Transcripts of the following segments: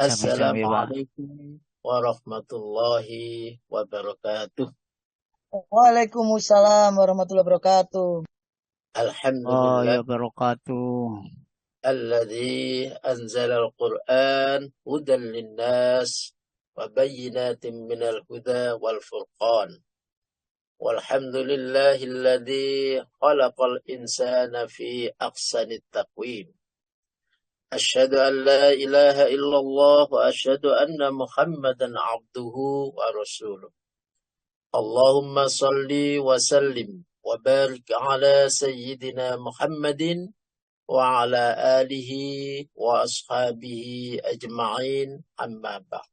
Jam-jam ya, Pak. Assalamualaikum warahmatullahi wabarakatuh. Waalaikumsalam warahmatullahi wabarakatuh. Oh Alhamdulillah ya barakatuh. alladzi anzala al-Qur'an hudan linnas wa bayyinatin minal huda wal furqan. Walhamdulillahilladzi khalaqal insana fi ahsanit taqwim. Asyhadu an la ilaha illallah wa asyhadu anna Muhammadan abduhu wa rasuluh. Allahumma salli wa sallim wa barik ala sayyidina Muhammadin wa ala alihi wa ashabihi ajma'in amma ba'd.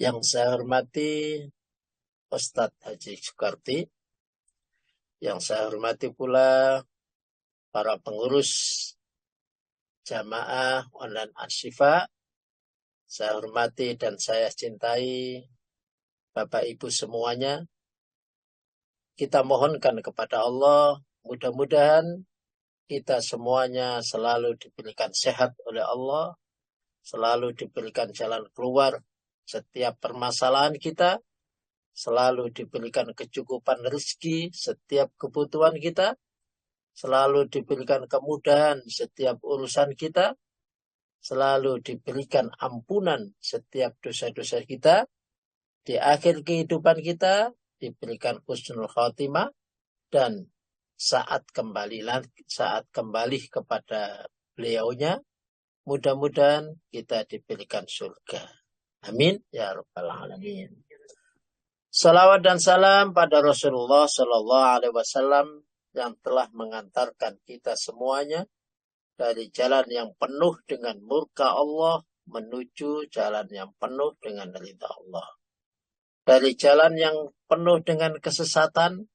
Yang saya hormati Ustadz Haji Soekarti, yang saya hormati pula para pengurus jamaah online Asyifa, saya hormati dan saya cintai Bapak Ibu semuanya. Kita mohonkan kepada Allah, mudah-mudahan kita semuanya selalu diberikan sehat oleh Allah, selalu diberikan jalan keluar setiap permasalahan kita, selalu diberikan kecukupan rezeki setiap kebutuhan kita, selalu diberikan kemudahan setiap urusan kita, selalu diberikan ampunan setiap dosa-dosa kita, di akhir kehidupan kita diberikan husnul khatimah, dan saat kembali kepada beliaunya, mudah-mudahan kita diberikan surga. Amin ya rabbal alamin. Salawat dan salam pada Rasulullah Sallallahu Alaihi Wasallam yang telah mengantarkan kita semuanya dari jalan yang penuh dengan murka Allah menuju jalan yang penuh dengan ridha Allah. Dari jalan yang penuh dengan kesesatan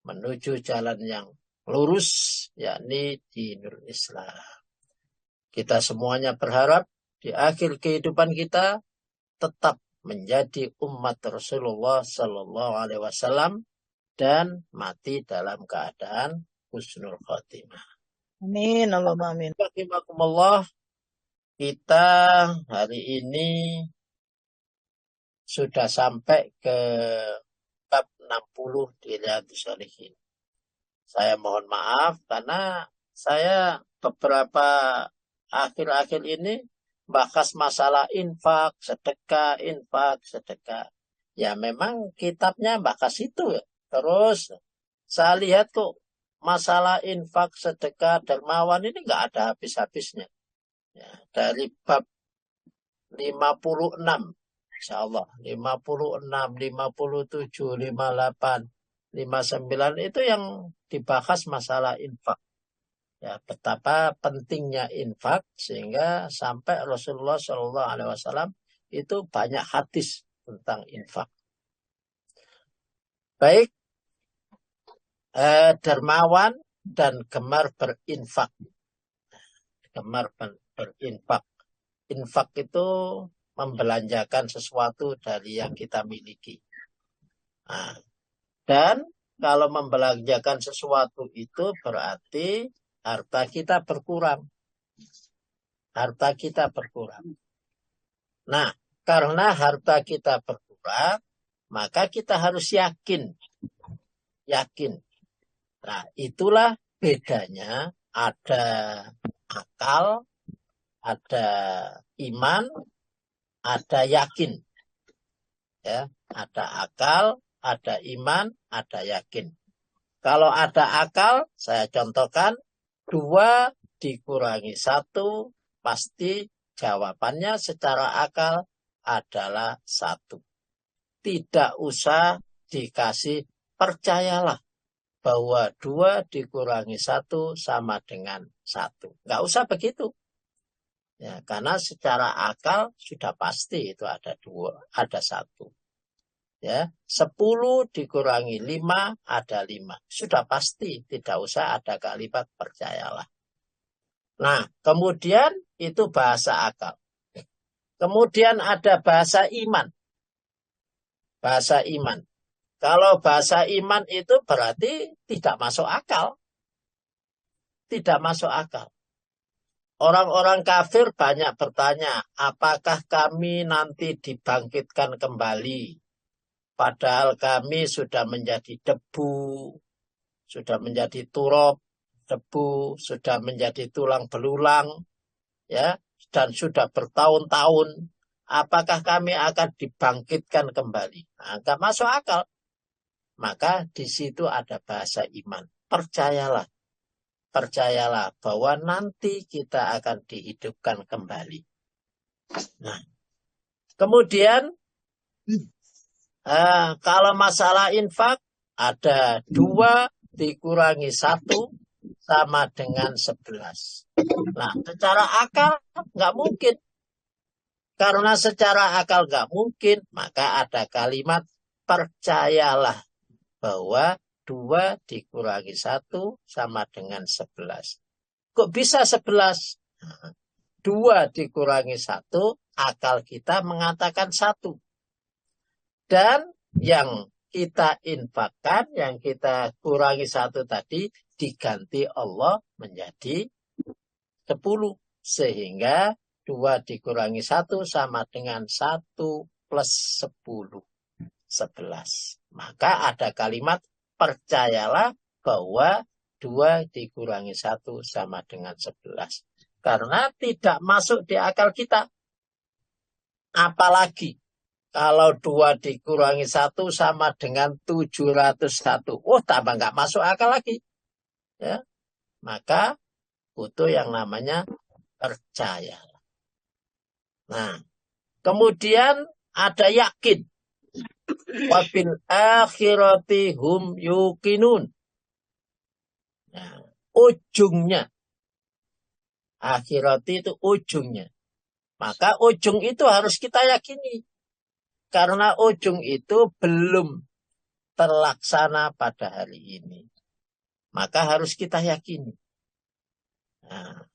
menuju jalan yang lurus, yakni dinul Islam. Kita semuanya berharap di akhir kehidupan kita tetap menjadi umat Rasulullah Sallallahu Alaihi Wasallam dan mati dalam keadaan husnul khotimah. Amin, Allahumma amin. Rahimakumullah, kita hari ini sudah sampai ke bab 60 di Riyadhus Shalihin. Saya mohon maaf karena saya beberapa akhir-akhir ini bahas masalah infak, sedekah. Ya memang kitabnya bahas itu ya. Terus saya lihat kok masalah infak, sedekah, dermawan ini nggak ada habis-habisnya. Ya, dari bab 56, insya Allah, 56, 57, 58, 59 itu yang dibahas masalah infak. Ya, betapa pentingnya infak sehingga sampai Rasulullah Shallallahu Alaihi Wasallam itu banyak hadis tentang infak. Baik, dermawan dan gemar berinfak. Gemar berinfak. Infak itu membelanjakan sesuatu dari yang kita miliki. Nah, dan kalau membelanjakan sesuatu itu berarti harta kita berkurang. Harta kita berkurang. Nah, karena harta kita berkurang, maka kita harus yakin. Yakin. Nah, itulah bedanya ada akal, ada iman, ada yakin. Ya, ada akal, ada iman, ada yakin. Kalau ada akal, saya contohkan, 2 dikurangi 1, pasti jawabannya secara akal adalah 1. Tidak usah dikasih, percayalah bahwa 2 dikurangi 1 sama dengan 1. Nggak usah begitu. Ya, karena secara akal sudah pasti itu ada 2, ada 1. Ya, 10 dikurangi 5 ada 5. Sudah pasti, tidak usah ada kalimat, percayalah. Nah, kemudian itu bahasa akal. Kemudian ada bahasa iman. Bahasa iman. Kalau bahasa iman itu berarti tidak masuk akal. Tidak masuk akal. orang-orang kafir banyak bertanya, apakah kami nanti dibangkitkan kembali? Padahal kami sudah menjadi debu, sudah menjadi turab, debu, sudah menjadi tulang belulang, ya, dan sudah bertahun-tahun. Apakah kami akan dibangkitkan kembali? Nah, nggak masuk akal. Maka di situ ada bahasa iman. Percayalah, percayalah bahwa nanti kita akan dihidupkan kembali. Nah, kemudian kalau masalah infak ada 2 dikurangi 1 sama dengan 11. Nah, secara akal nggak mungkin. Karena secara akal nggak mungkin, maka ada kalimat percayalah bahwa 2 dikurangi 1 sama dengan 11. Kok bisa 11? 2 dikurangi 1, akal kita mengatakan 1. Dan yang kita infakkan, yang kita kurangi 1 tadi, diganti Allah menjadi 10. Sehingga 2 dikurangi 1 sama dengan 1 plus 10. 11. Maka ada kalimat percayalah bahwa 2 dikurangi 1 sama dengan 11. Karena tidak masuk di akal kita. Apalagi kalau 2 dikurangi 1 sama dengan 701. Oh, tambah nggak masuk akal lagi. Ya. Maka butuh yang namanya percaya. Nah, kemudian ada yakin. Wabil akhirati hum yuqinun. Nah, ujungnya. Akhirati itu ujungnya. Maka ujung itu harus kita yakini. Karena ujung itu belum terlaksana pada hari ini. Maka harus kita yakini. Nah,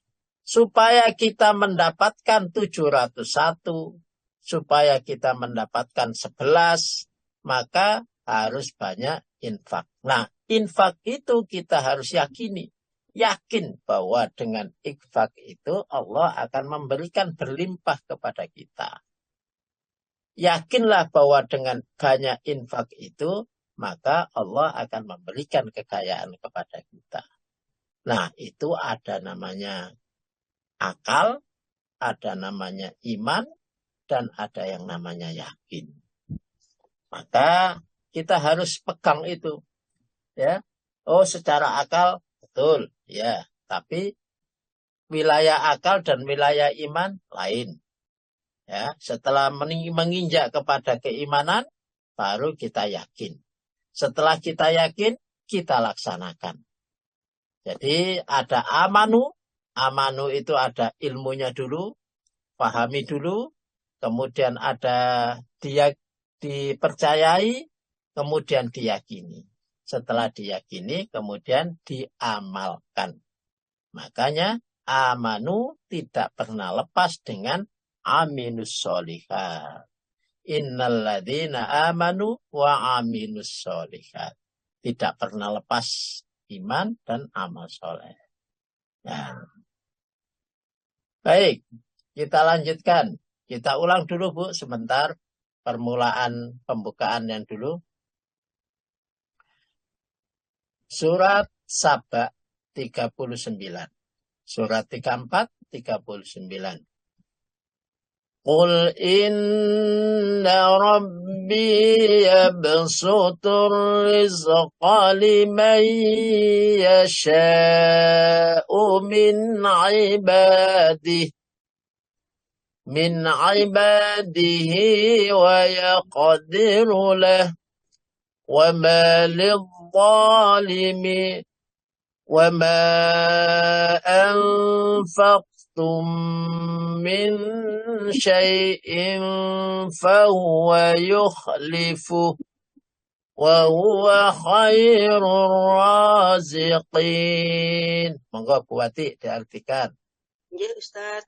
supaya kita mendapatkan 701, supaya kita mendapatkan 11, maka harus banyak infak. Nah, infak itu kita harus yakini. Yakin bahwa dengan infak itu Allah akan memberikan berlimpah kepada kita. Yakinlah bahwa dengan banyak infak itu, maka Allah akan memberikan kekayaan kepada kita. Nah, itu ada namanya akal, ada namanya iman, dan ada yang namanya yakin. Maka kita harus pegang itu. Ya. Oh, secara akal betul, ya. Tapi wilayah akal dan wilayah iman lain. Ya, setelah menginjak kepada keimanan, baru kita yakin. Setelah kita yakin, kita laksanakan. Jadi ada amanu. Amanu itu ada ilmunya dulu, pahami dulu. Kemudian ada dia dipercayai, kemudian diyakini. Setelah diyakini, kemudian diamalkan. Makanya amanu tidak pernah lepas dengan aminus sholihat. Innalladzina amanu wa aminus sholihat. Tidak pernah lepas iman dan amal soleh. Nah. Baik, kita lanjutkan. Kita ulang dulu, Bu, sebentar. Permulaan pembukaan yang dulu. Surat Saba 39. Surat 34, 39. Qul inna rabbi yabsutur rizqa liman yasha'u min ibadihi wa yaqdiru lah wa ma lidh-dhalimin wa ma anfaqtum min syai'in fahuwa yukhlifuh wa huwa khairur raziqin. Monggo Bu Wati diartikan. Ya Ustaz.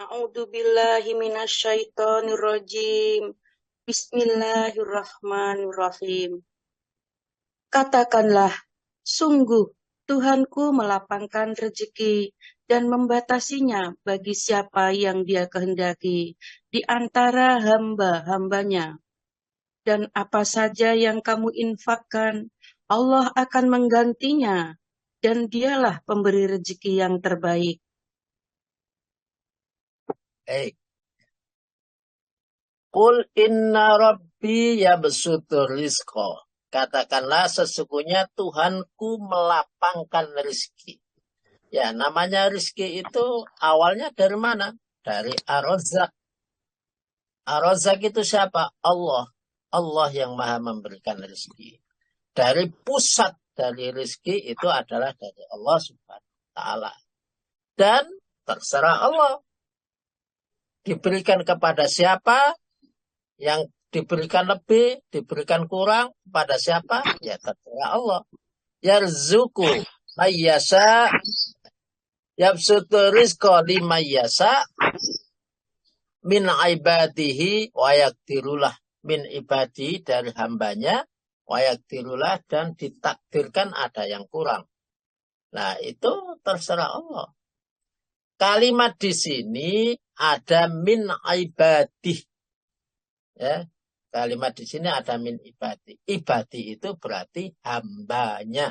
A'udzu billahi minasyaitonir rajim. Bismillahirrahmanirrahim. Katakanlah, sungguh Tuhanku melapangkan rezeki dan membatasinya bagi siapa yang Dia kehendaki di antara hamba-hambanya. Dan apa saja yang kamu infakkan, Allah akan menggantinya, dan Dialah pemberi rezeki yang terbaik. Qul inna rabbi yabsutur rizqa. Katakanlah sesungguhnya Tuhanku melapangkan rezeki. Ya, namanya rezeki itu awalnya dari mana? Dari Ar-Razzaq. Ar-Razzaq itu siapa? Allah. Allah yang maha memberikan rezeki. Dari pusat dari rezeki itu adalah dari Allah Subhanahu wa Ta'ala. Dan terserah Allah. Diberikan kepada siapa, yang diberikan lebih, diberikan kurang, kepada siapa? Ya terserah Allah. Yarzuku mayyasa, yabsutu rizqa limayyasa, min ibadihi wa yaktirulah. Min ibadi dari hambanya, wa yaktirulah, dan ditakdirkan ada yang kurang. Nah, itu terserah Allah. Kalimat di sini ada min ibadih. Ya, kalimat di sini ada min ibadi. Ibadi itu berarti hambanya.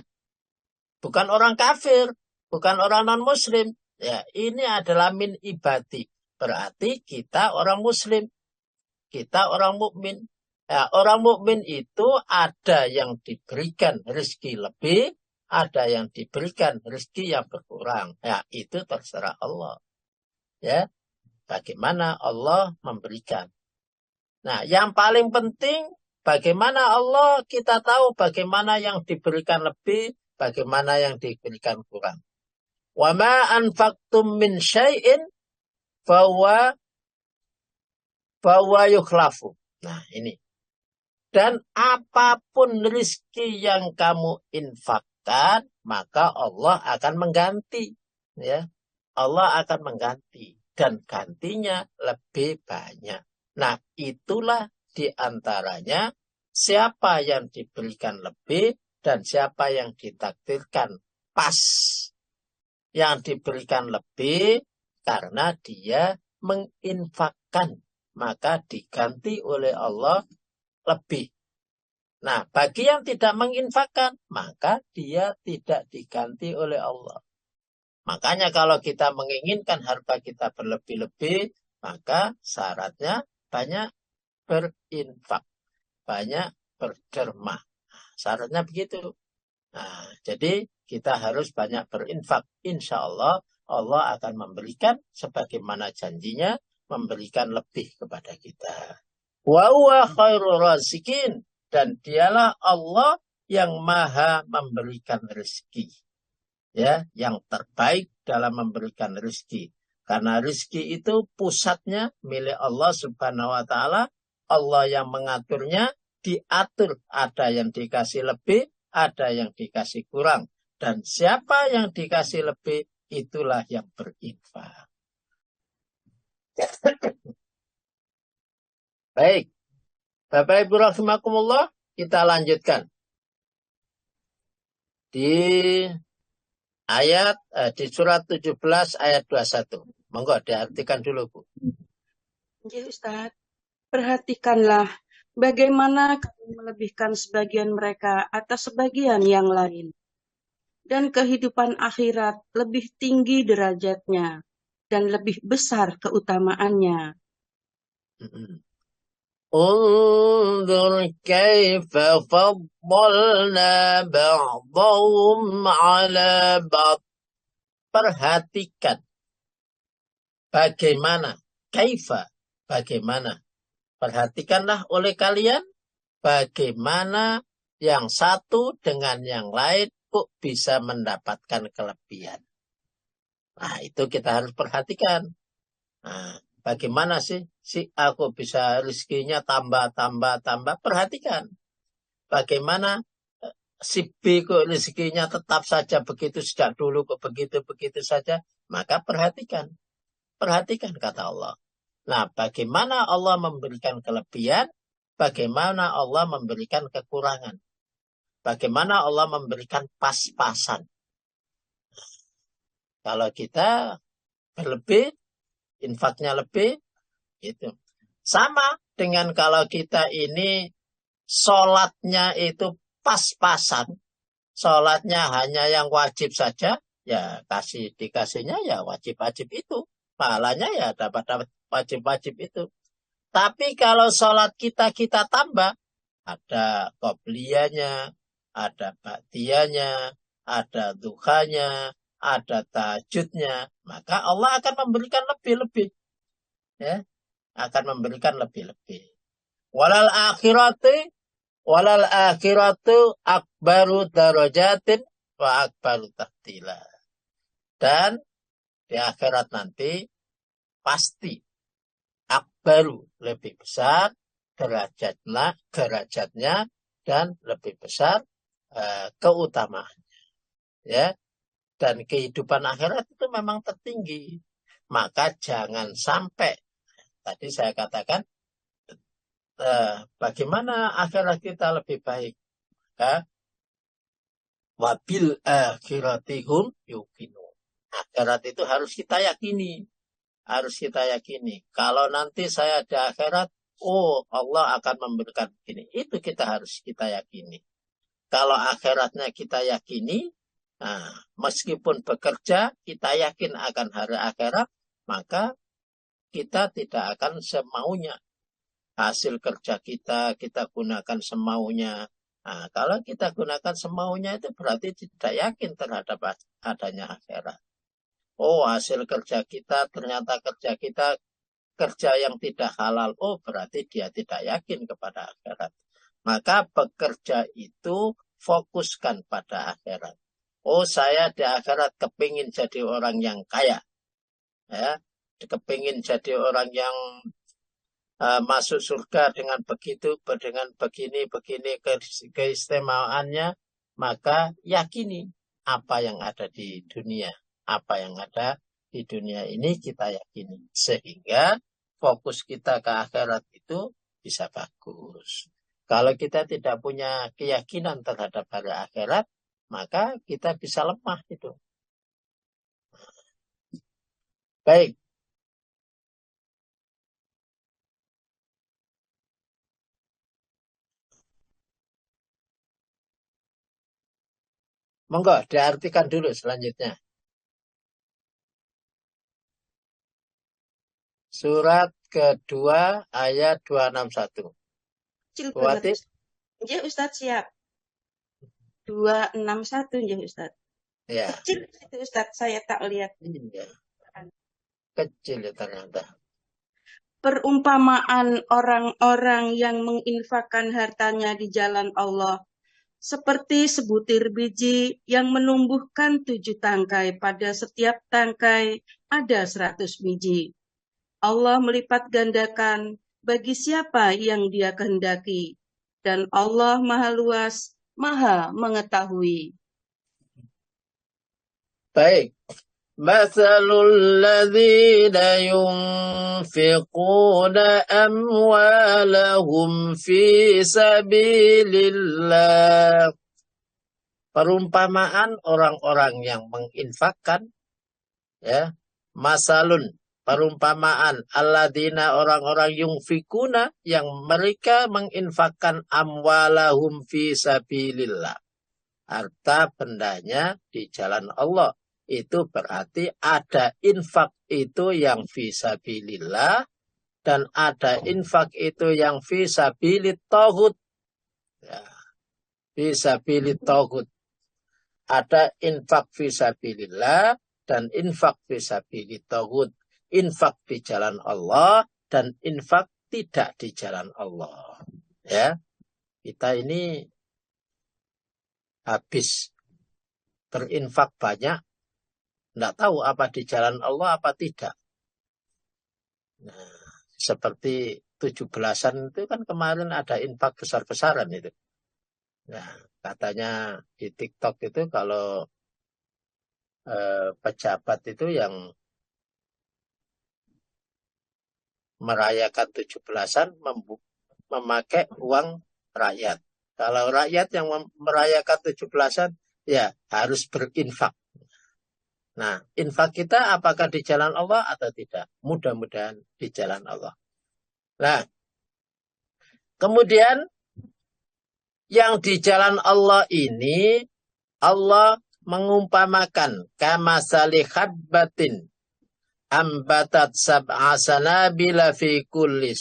Bukan orang kafir, bukan orang non-muslim. Ya, ini adalah min ibadi. Berarti kita orang muslim. Kita orang mukmin. Ya, orang mukmin itu ada yang diberikan rezeki lebih, ada yang diberikan rezeki yang berkurang. Ya, itu terserah Allah. Ya, bagaimana Allah memberikan. Nah, yang paling penting bagaimana Allah kita tahu bagaimana yang diberikan lebih, bagaimana yang diberikan kurang. Wa ma anfaqtum min syai'in fahuwa yukhlafu. Nah, ini. Dan apapun rezeki yang kamu infakkan, maka Allah akan mengganti. Ya, Allah akan mengganti. Dan gantinya lebih banyak. Nah, itulah diantaranya siapa yang diberikan lebih dan siapa yang ditakdirkan pas. Yang diberikan lebih karena dia menginfakkan, maka diganti oleh Allah lebih. Nah, bagi yang tidak menginfakkan, maka dia tidak diganti oleh Allah. Makanya kalau kita menginginkan harta kita berlebih-lebih, maka syaratnya banyak berinfak, banyak berderma. Syaratnya begitu. Nah, jadi kita harus banyak berinfak. Insya Allah, Allah akan memberikan sebagaimana janjinya, memberikan lebih kepada kita. Wa huwa khairur razikin. Dan dialah Allah yang maha memberikan rezeki. Ya, yang terbaik dalam memberikan rezeki. Karena rezeki itu pusatnya milik Allah Subhanahu wa Ta'ala. Allah yang mengaturnya, diatur. Ada yang dikasih lebih, ada yang dikasih kurang. Dan siapa yang dikasih lebih, itulah yang berinfak. Baik. Bapak Ibu rahimakumullah, kita lanjutkan. Di ayat, di surat 17 ayat 21. Monggo diartikan dulu, Bu. Ya, Ustaz. Perhatikanlah bagaimana kamu melebihkan sebagian mereka atas sebagian yang lain. Dan kehidupan akhirat lebih tinggi derajatnya dan lebih besar keutamaannya. Unzur kaifa faddalna ba'dahum ala ba'd. Perhatikan bagaimana, kaifa, bagaimana. Perhatikanlah oleh kalian bagaimana yang satu dengan yang lain kok bisa mendapatkan kelebihan. Nah, itu kita harus perhatikan. Nah, bagaimana sih si aku bisa rezekinya tambah. Perhatikan. Bagaimana si B kok rezekinya tetap saja begitu sejak dulu kok begitu saja. Maka perhatikan. Perhatikan kata Allah. Nah, bagaimana Allah memberikan kelebihan, bagaimana Allah memberikan kekurangan. Bagaimana Allah memberikan pas-pasan. Kalau kita berlebih, infaknya lebih, gitu. Sama dengan kalau kita ini sholatnya itu pas-pasan, sholatnya hanya yang wajib saja, ya dikasihnya ya wajib-wajib itu. Pahalanya ya dapat wajib-wajib itu. Tapi kalau sholat kita tambah, ada qobliyahnya, ada ba'diyahnya, ada duhanya, ada tahajudnya, maka Allah akan memberikan lebih-lebih. Ya, akan memberikan lebih-lebih. Walal akhiratu akbaru darajatin wa akbaru tahtila. Dan di akhirat nanti pasti akbaru lebih besar derajatnya dan lebih besar keutamaan. Ya, dan kehidupan akhirat itu memang tertinggi. Maka jangan sampai, tadi saya katakan, bagaimana akhirat kita lebih baik. Maka wabil akhiratihum yuqinu. Akhirat itu harus kita yakini. Harus kita yakini. Kalau nanti saya di akhirat, oh Allah akan memberikan begini. Itu harus kita yakini. Kalau akhiratnya kita yakini, nah, meskipun bekerja, kita yakin akan hari akhirat, maka kita tidak akan semaunya. Hasil kerja kita gunakan semaunya. Nah, kalau kita gunakan semaunya itu berarti tidak yakin terhadap adanya akhirat. Oh, hasil kerja kita, ternyata kerja yang tidak halal. Oh, berarti dia tidak yakin kepada akhirat. Maka bekerja itu fokuskan pada akhirat. Oh, saya di akhirat kepingin jadi orang yang kaya. Ya, kepingin jadi orang yang masuk surga dengan begitu, dengan begini keistimewaannya, maka yakini apa yang ada di dunia. Apa yang ada di dunia ini kita yakini. Sehingga fokus kita ke akhirat itu bisa bagus. Kalau kita tidak punya keyakinan terhadap hari akhirat, maka kita bisa lemah itu. Baik. Monggo diartikan dulu selanjutnya. Surat kedua ayat 261. Kecil Buat banget. Ya Ustadz siap. 261 ya Ustadz. Ya. Kecil itu Ustadz, saya tak lihat. Iya. Kecil ya ternyata. Perumpamaan orang-orang yang menginfakkan hartanya di jalan Allah seperti sebutir biji yang menumbuhkan 7 tangkai, pada setiap tangkai ada 100 biji. Allah melipat gandakan bagi siapa yang Dia kehendaki, dan Allah Maha Luas, Maha Mengetahui. Baik. Mathalul ladzina yunfiquna amwalahum fi sabilillah. Perumpamaan orang-orang yang menginfakkan, ya, masalun, perumpamaan alladzina, orang-orang yunfikuna, yang mereka menginfakkan amwalahum fi sabilillah, harta bendanya di jalan Allah. Itu berarti ada infak itu yang fi sabilillah, dan ada infak itu yang fi sabilit taghut. Ya, fi sabilit taghut. Ada infak fi sabilillah dan infak fi sabilit taghut. Infak di jalan Allah dan infak tidak di jalan Allah. Ya, kita ini habis berinfak banyak, tidak tahu apa di jalan Allah apa tidak. Nah, seperti 17-an itu kan kemarin ada infak besar-besaran itu. Nah, katanya di TikTok itu kalau pejabat itu yang merayakan 17-an memakai uang rakyat. Kalau rakyat yang merayakan 17-an ya harus berinfak. Nah, infak kita apakah di jalan Allah atau tidak? Mudah-mudahan di jalan Allah. Nah, kemudian yang di jalan Allah ini, Allah mengumpamakan kamasali habbatin ambatat sab'a sanabila fi kulli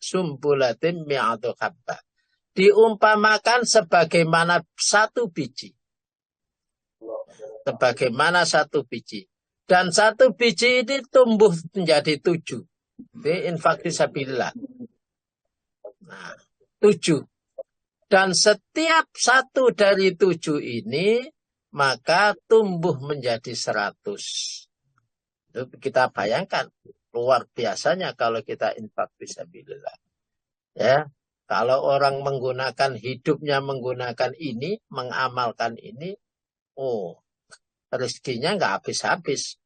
sumbulatin mi'atu habba. Diumpamakan sebagaimana satu biji. Sebagaimana satu biji. Dan satu biji ini tumbuh menjadi 7. Ini infak fisabilillah. Nah, 7. Dan setiap satu dari 7 ini, maka tumbuh menjadi 100. Itu kita bayangkan, luar biasanya kalau kita infak fisabilillah. Ya, kalau orang menggunakan hidupnya menggunakan ini, mengamalkan ini, rezekinya nggak habis-habis.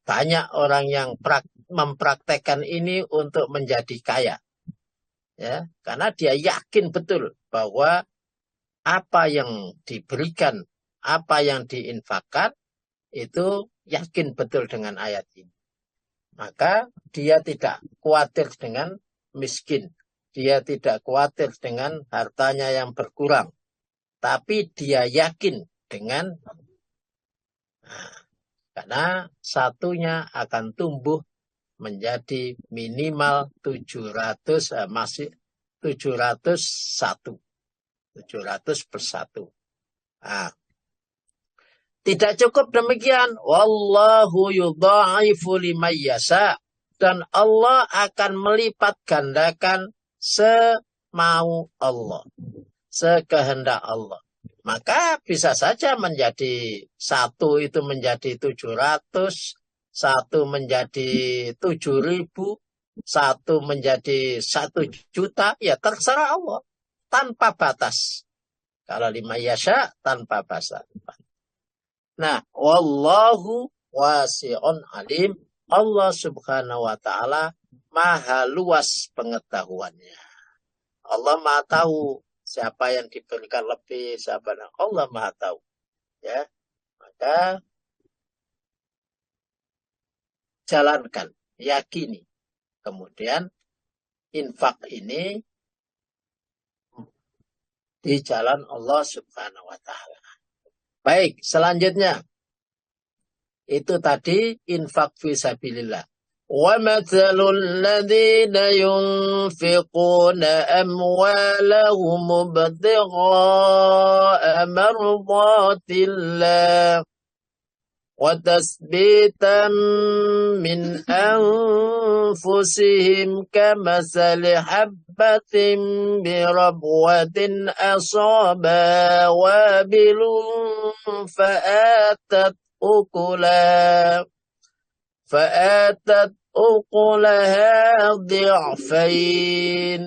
Banyak orang yang mempraktekkan ini untuk menjadi kaya. Ya, karena dia yakin betul bahwa apa yang diberikan, apa yang diinfakkan, itu yakin betul dengan ayat ini. Maka dia tidak khawatir dengan miskin. Dia tidak khawatir dengan hartanya yang berkurang. Tapi dia yakin dengan karena satunya akan tumbuh menjadi minimal 700 masih 701. 700 per 1. Nah, tidak cukup demikian. Wallahu yudha'ifu liman yasha. Dan Allah akan melipat gandakan semau Allah. Sekehendak Allah. Maka bisa saja menjadi 1 itu menjadi 700, 1 menjadi 7.000, 1 menjadi 1 juta, ya terserah Allah. Tanpa batas. Kalau lima yasha, tanpa batas. Nah, wallahu wasi'un alim. Allah subhanahu wa ta'ala maha luas pengetahuannya. Allah maha tahu siapa yang diberikan lebih, siapa yang Allah maha tahu. Ya, maka jalankan, yakini. Kemudian infak ini di jalan Allah subhanahu wa ta'ala. Baik, selanjutnya. Itu tadi infak fisabilillah. وَمَثَلُ الَّذِينَ يُنْفِقُونَ أَمْوَالَهُمُ ابْتِغَاءَ مَرْضَاتِ اللَّهِ وَتَثْبِيتًا مِنْ أَنْفُسِهِمْ كَمَثَلِ حَبَّةٍ بِرَبْوَةٍ أَصَابَهَا وَابِلٌ فآتت أكلها ضعفين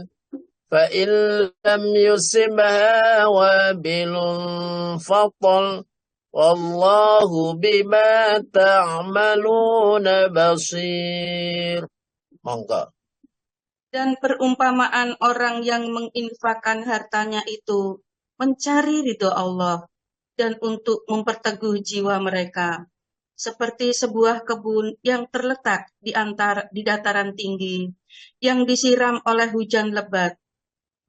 فإن لم يصبها وابل فطل والله بما تعملون بصير. Monggo. Dan perumpamaan orang yang menginfakkan hartanya itu mencari ridho Allah dan untuk memperteguh jiwa mereka. Seperti sebuah kebun yang terletak di dataran tinggi, yang disiram oleh hujan lebat.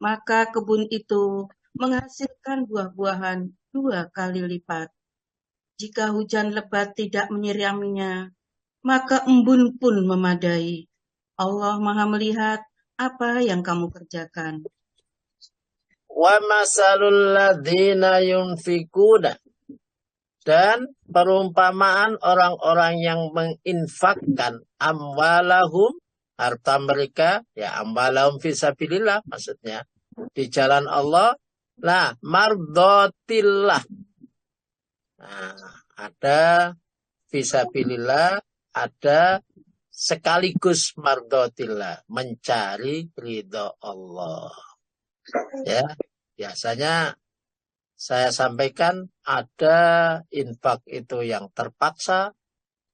Maka kebun itu menghasilkan buah-buahan 2 kali lipat. Jika hujan lebat tidak menyiraminya, maka embun pun memadai. Allah Maha melihat apa yang kamu kerjakan. Wa masalul ladzina yunfikuna. Dan perumpamaan orang-orang yang menginfakkan amwalahum, harta mereka, ya amwalahum fisabilillah maksudnya, di jalan Allah, lah mardotillah. Nah, ada fisabilillah, ada sekaligus mardotillah, mencari ridho Allah. Ya, biasanya saya sampaikan ada infak itu yang terpaksa,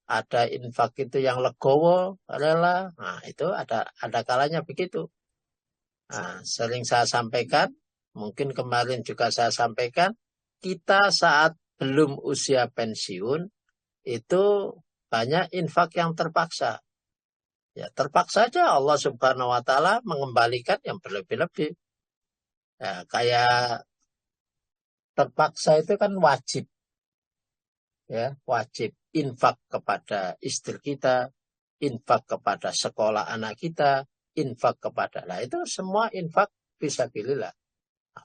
ada infak itu yang legowo, rela. Nah, itu ada kalanya begitu. Nah, sering saya sampaikan, mungkin kemarin juga saya sampaikan, kita saat belum usia pensiun, itu banyak infak yang terpaksa. Ya, terpaksa saja Allah Subhanahu wa taala mengembalikan yang berlebih-lebih. Ya, kayak terpaksa itu kan wajib. Ya, wajib infak kepada istri kita, infak kepada sekolah anak kita, infak kepada lah itu semua infak fisabilillah.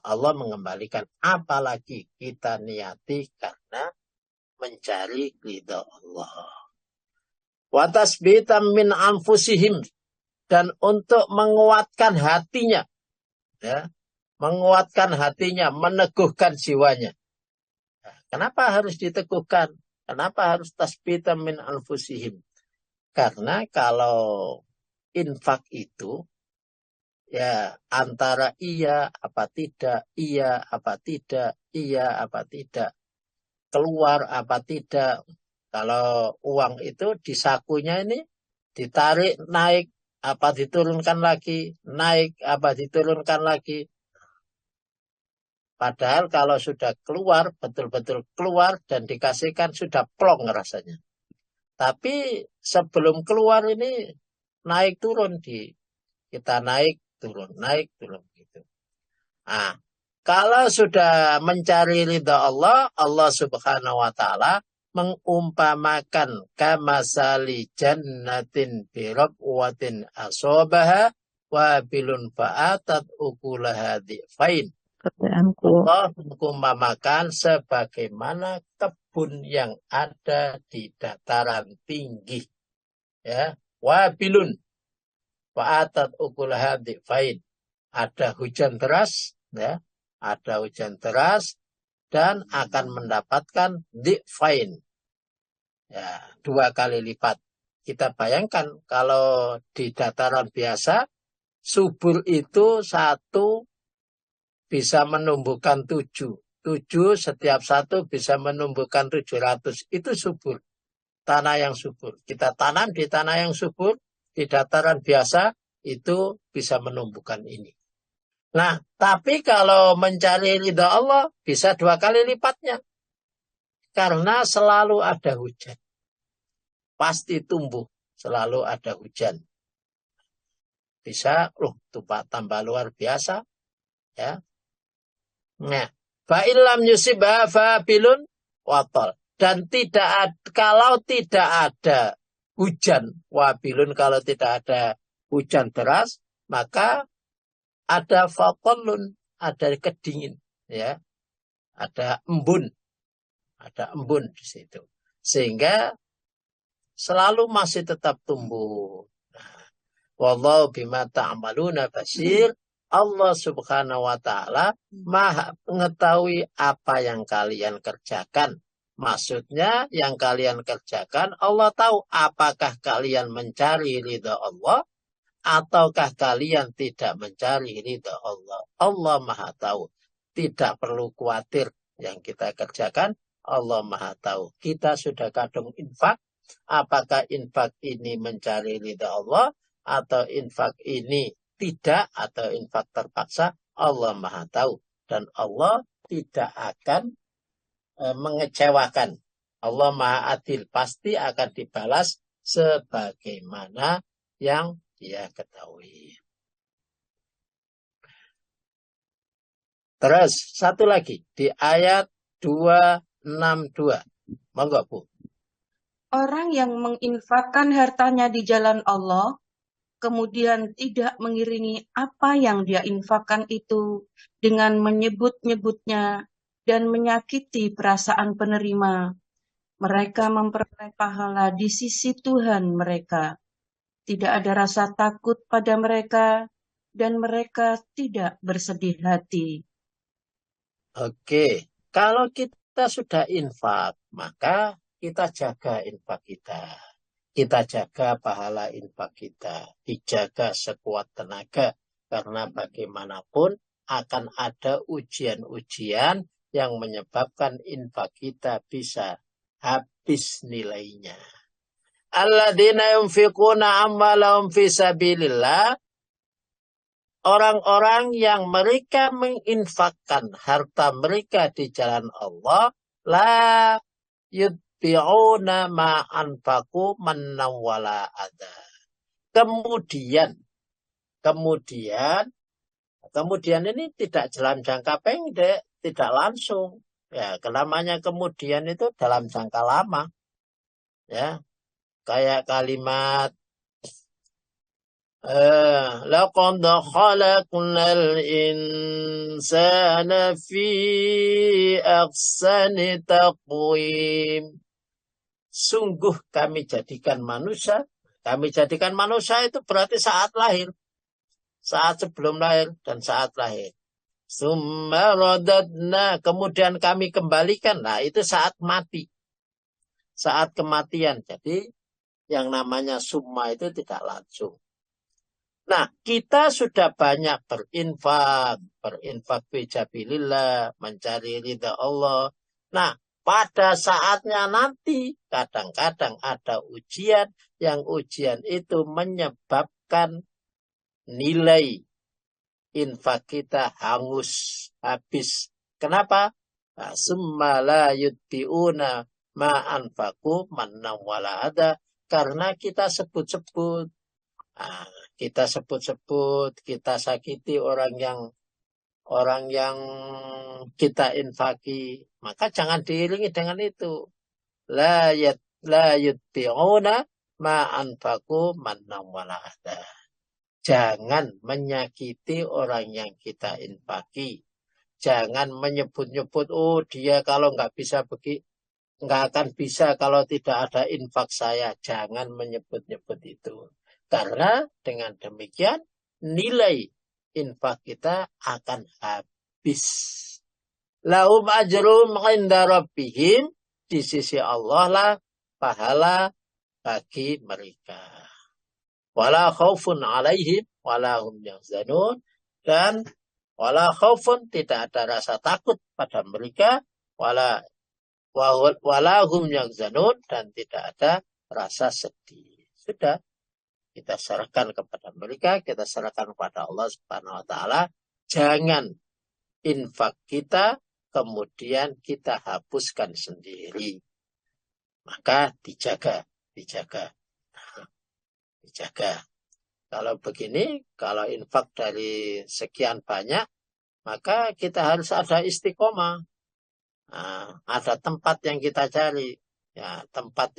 Allah mengembalikan, apalagi kita niati karena mencari ridha Allah. Wa tasbitan min anfusihim, dan untuk menguatkan hatinya, ya, menguatkan hatinya, meneguhkan jiwanya. Nah, kenapa harus diteguhkan? Kenapa harus tasbitan min anfusihim? Karena kalau infak itu ya antara iya apa tidak, iya apa tidak, iya apa tidak, keluar apa tidak. Kalau uang itu di sakunya ini ditarik naik apa diturunkan lagi, naik apa diturunkan lagi. Padahal kalau sudah keluar, betul-betul keluar dan dikasihkan sudah plong rasanya. Tapi sebelum keluar ini naik turun kita naik turun gitu. Nah, kalau sudah mencari ridha Allah, Allah Subhanahu wa taala mengumpamakan kamasali jannatin birabwatin asobaha wa bilun fa'atat ukulaha di'fain. Allah mengumpamakan sebagaimana kebun yang ada di dataran tinggi. Ya, wabilun fa'atat ukulaha di'fain. Ada hujan deras, ya, ada hujan deras dan akan mendapatkan di'fain. Ya, 2 kali lipat. Kita bayangkan kalau di dataran biasa, subur itu 1 bisa menumbuhkan 7. 7 setiap 1 bisa menumbuhkan 700. Itu subur. Tanah yang subur. Kita tanam di tanah yang subur, di dataran biasa, itu bisa menumbuhkan ini. Nah, tapi kalau mencari ridha Allah, bisa 2 kali lipatnya. Karena selalu ada hujan. Pasti tumbuh, selalu ada hujan. Bisa, tambah luar biasa. Ya. Nah, fa'ilam yusibha fabilun watol. Dan kalau tidak ada hujan, wabilun kalau tidak ada hujan deras, maka ada fakolun, ada kedingin, ya, ada embun di situ, sehingga selalu masih tetap tumbuh. Nah, wallahu bima ta'maluna basir. Allah Subhanahu wa taala Maha mengetahui apa yang kalian kerjakan. Maksudnya yang kalian kerjakan Allah tahu, apakah kalian mencari ridha Allah ataukah kalian tidak mencari ridha Allah. Allah Maha tahu. Tidak perlu khawatir yang kita kerjakan, Allah Maha tahu. Kita sudah kadung infak, apakah infak ini mencari ridha Allah atau infak ini tidak, atau infak terpaksa, Allah Maha tahu. Dan Allah tidak akan mengecewakan. Allah Maha adil, pasti akan dibalas sebagaimana yang dia ketahui. Terus satu lagi di ayat 262. Monggo Bu. Orang yang menginfakkan hartanya di jalan Allah, kemudian tidak mengiringi apa yang dia infakkan itu dengan menyebut-nyebutnya dan menyakiti perasaan penerima. Mereka memperoleh pahala di sisi Tuhan mereka. Tidak ada rasa takut pada mereka, dan mereka tidak bersedih hati. Oke, kalau kita sudah infak, maka kita jaga infak kita. Kita jaga pahala infak kita. Dijaga sekuat tenaga. Karena bagaimanapun akan ada ujian-ujian yang menyebabkan infak kita bisa habis nilainya. Alladzina yunfiquna amwalahum fi sabilillah. Orang-orang yang mereka menginfakkan harta mereka di jalan Allah, la yutbi'una ma anfaqu mannaw wala adha. Kemudian ini tidak dalam jangka pendek, tidak langsung. Ya, namanya kemudian itu dalam jangka lama. Ya, kayak kalimat laqad khalaqnal insana fi ahsani taqwim. Sungguh kami jadikan manusia. Kami jadikan manusia itu berarti saat lahir. Saat sebelum lahir dan saat lahir. Summa radadna, kemudian kami kembalikan. Nah, itu saat mati. Saat kematian. Jadi, yang namanya summa itu tidak langsung. Nah, kita sudah banyak berinfak fisabilillah, mencari ridha Allah. Nah, pada saatnya nanti, kadang-kadang ada ujian, yang ujian itu menyebabkan nilai infak kita hangus, habis. Kenapa? Summa la yutbi'una ma anfaqu mannaw wala adha. Karena kita sebut-sebut. Kita sebut-sebut, kita sakiti orang yang kita infaki. Maka jangan diiringi dengan itu. La yutbi'una ma anfaqu mannaw wala adha. Jangan menyakiti orang yang kita infaki. Jangan menyebut-nyebut, oh dia kalau nggak akan bisa kalau tidak ada infak saya. Jangan menyebut-nyebut itu. Karena dengan demikian nilai infak kita akan habis. Lahum ajrum 'inda rabbihim, di sisi Allah lah pahala bagi mereka. Wala khaufun 'alaihim wala hum yahzanun, dan wala khaufun, tidak ada rasa takut pada mereka, wala hum yahzanun, dan tidak ada rasa sedih. Sudah, kita serahkan kepada mereka, kita serahkan kepada Allah Subhanahu wa taala. Jangan infak kita kemudian kita hapuskan sendiri. Maka dijaga. Kalau begini, kalau infak dari sekian banyak, maka kita harus ada istiqomah. Ada tempat yang kita cari. Ya, tempat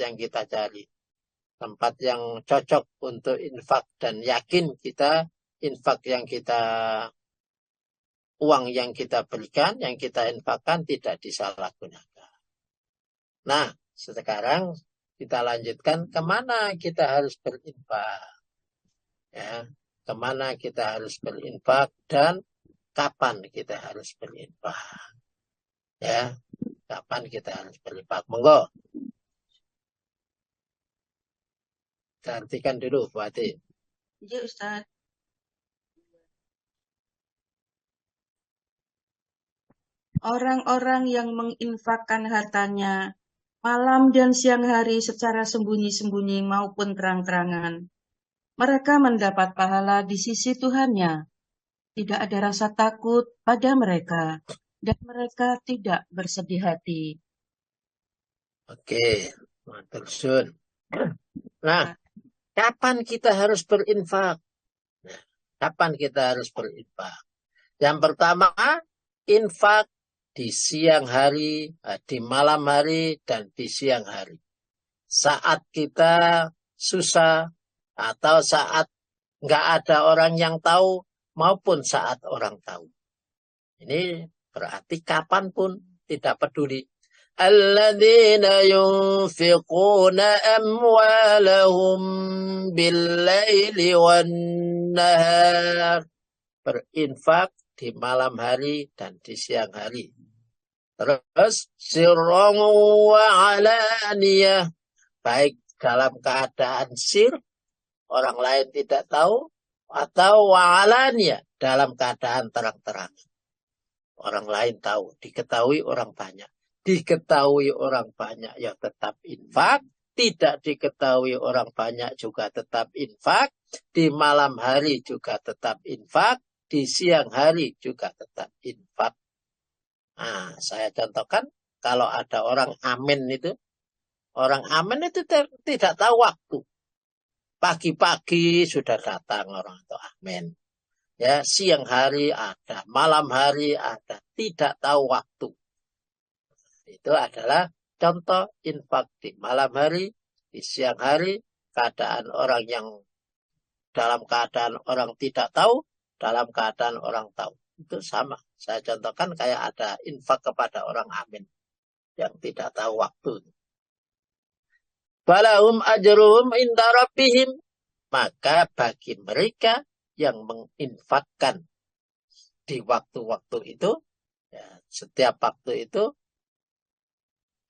yang cocok untuk infak, dan yakin kita infak uang yang kita berikan, yang kita infakkan tidak disalahgunakan. Nah, sekarang kita lanjutkan kemana kita harus berinfak. Ya, kemana kita harus berinfak dan kapan kita harus berinfak. Ya, kapan kita harus berinfak. Monggo. Kita artikan dulu, Bu Ati. Ya, Ustaz. Orang-orang yang menginfakkan hartanya malam dan siang hari secara sembunyi-sembunyi maupun terang-terangan, mereka mendapat pahala di sisi Tuhannya. Tidak ada rasa takut pada mereka, dan mereka tidak bersedih hati. Oke, matur suwun. Nah, kapan kita harus berinfak? Kapan kita harus berinfak? Yang pertama, infak di siang hari, di malam hari, dan di siang hari. Saat kita susah, atau saat nggak ada orang yang tahu, maupun saat orang tahu. Ini berarti kapanpun, tidak peduli. Alladzina yunfiquna amwalahum bil-laili wan-nahar. Berinfak di malam hari dan di siang hari. Terus sirran wa alaniyah, baik dalam keadaan sir, orang lain tidak tahu, atau wa alaniyah, dalam keadaan terang-terang. Orang lain tahu, diketahui orang banyak. Diketahui orang banyak ya tetap infak, tidak diketahui orang banyak juga tetap infak, di malam hari juga tetap infak, di siang hari juga tetap infak. Nah, saya contohkan, kalau ada orang amin itu, Orang amin itu tidak tahu waktu. Pagi-pagi sudah datang orang itu amin. Ya, siang hari ada, malam hari ada, tidak tahu waktu. Itu adalah contoh infak di malam hari, di siang hari, keadaan orang yang dalam keadaan orang tidak tahu, dalam keadaan orang tahu. Itu sama. Saya contohkan kayak ada infak kepada orang amin yang tidak tahu waktu. Falahum ajruhum inda rabbihim. Maka bagi mereka yang menginfakkan di waktu-waktu itu, ya, setiap waktu itu,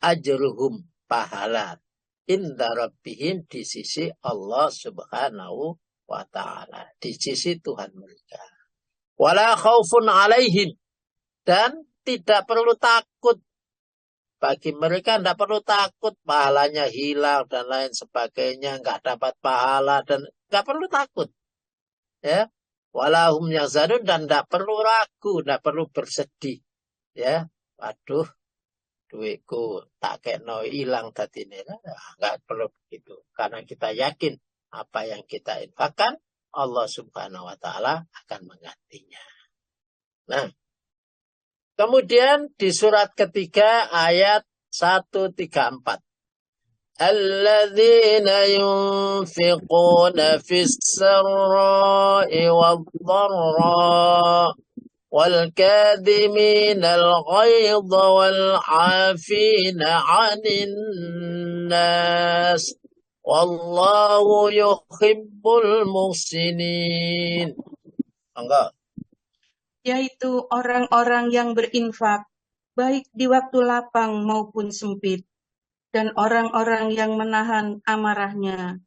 ajruhum pahala inda rabbihim di sisi Allah subhanahu wa ta'ala. Di sisi Tuhan mereka. Wala khaufun alaihim. Dan tidak perlu takut. Bagi mereka tidak perlu takut pahalanya hilang dan lain sebagainya, nggak dapat pahala dan nggak perlu takut. Ya, walahum yahzanun dan tidak perlu ragu, tidak perlu bersedih. Ya, waduh, duitku tak kena hilang tadi ini, nggak perlu begitu. Karena kita yakin apa yang kita infakkan, Allah Subhanahu Wa Taala akan menggantinya. Nah. Kemudian di surat ketiga ayat 134. Alladzina yunfiquna fis sarra'i wad-dharra wal kadhiminal ghaidha wal 'afina 'anil nas wallahu yuhibbul muhsinin. Enggak. Yaitu orang-orang yang berinfak, baik di waktu lapang maupun sempit, dan orang-orang yang menahan amarahnya,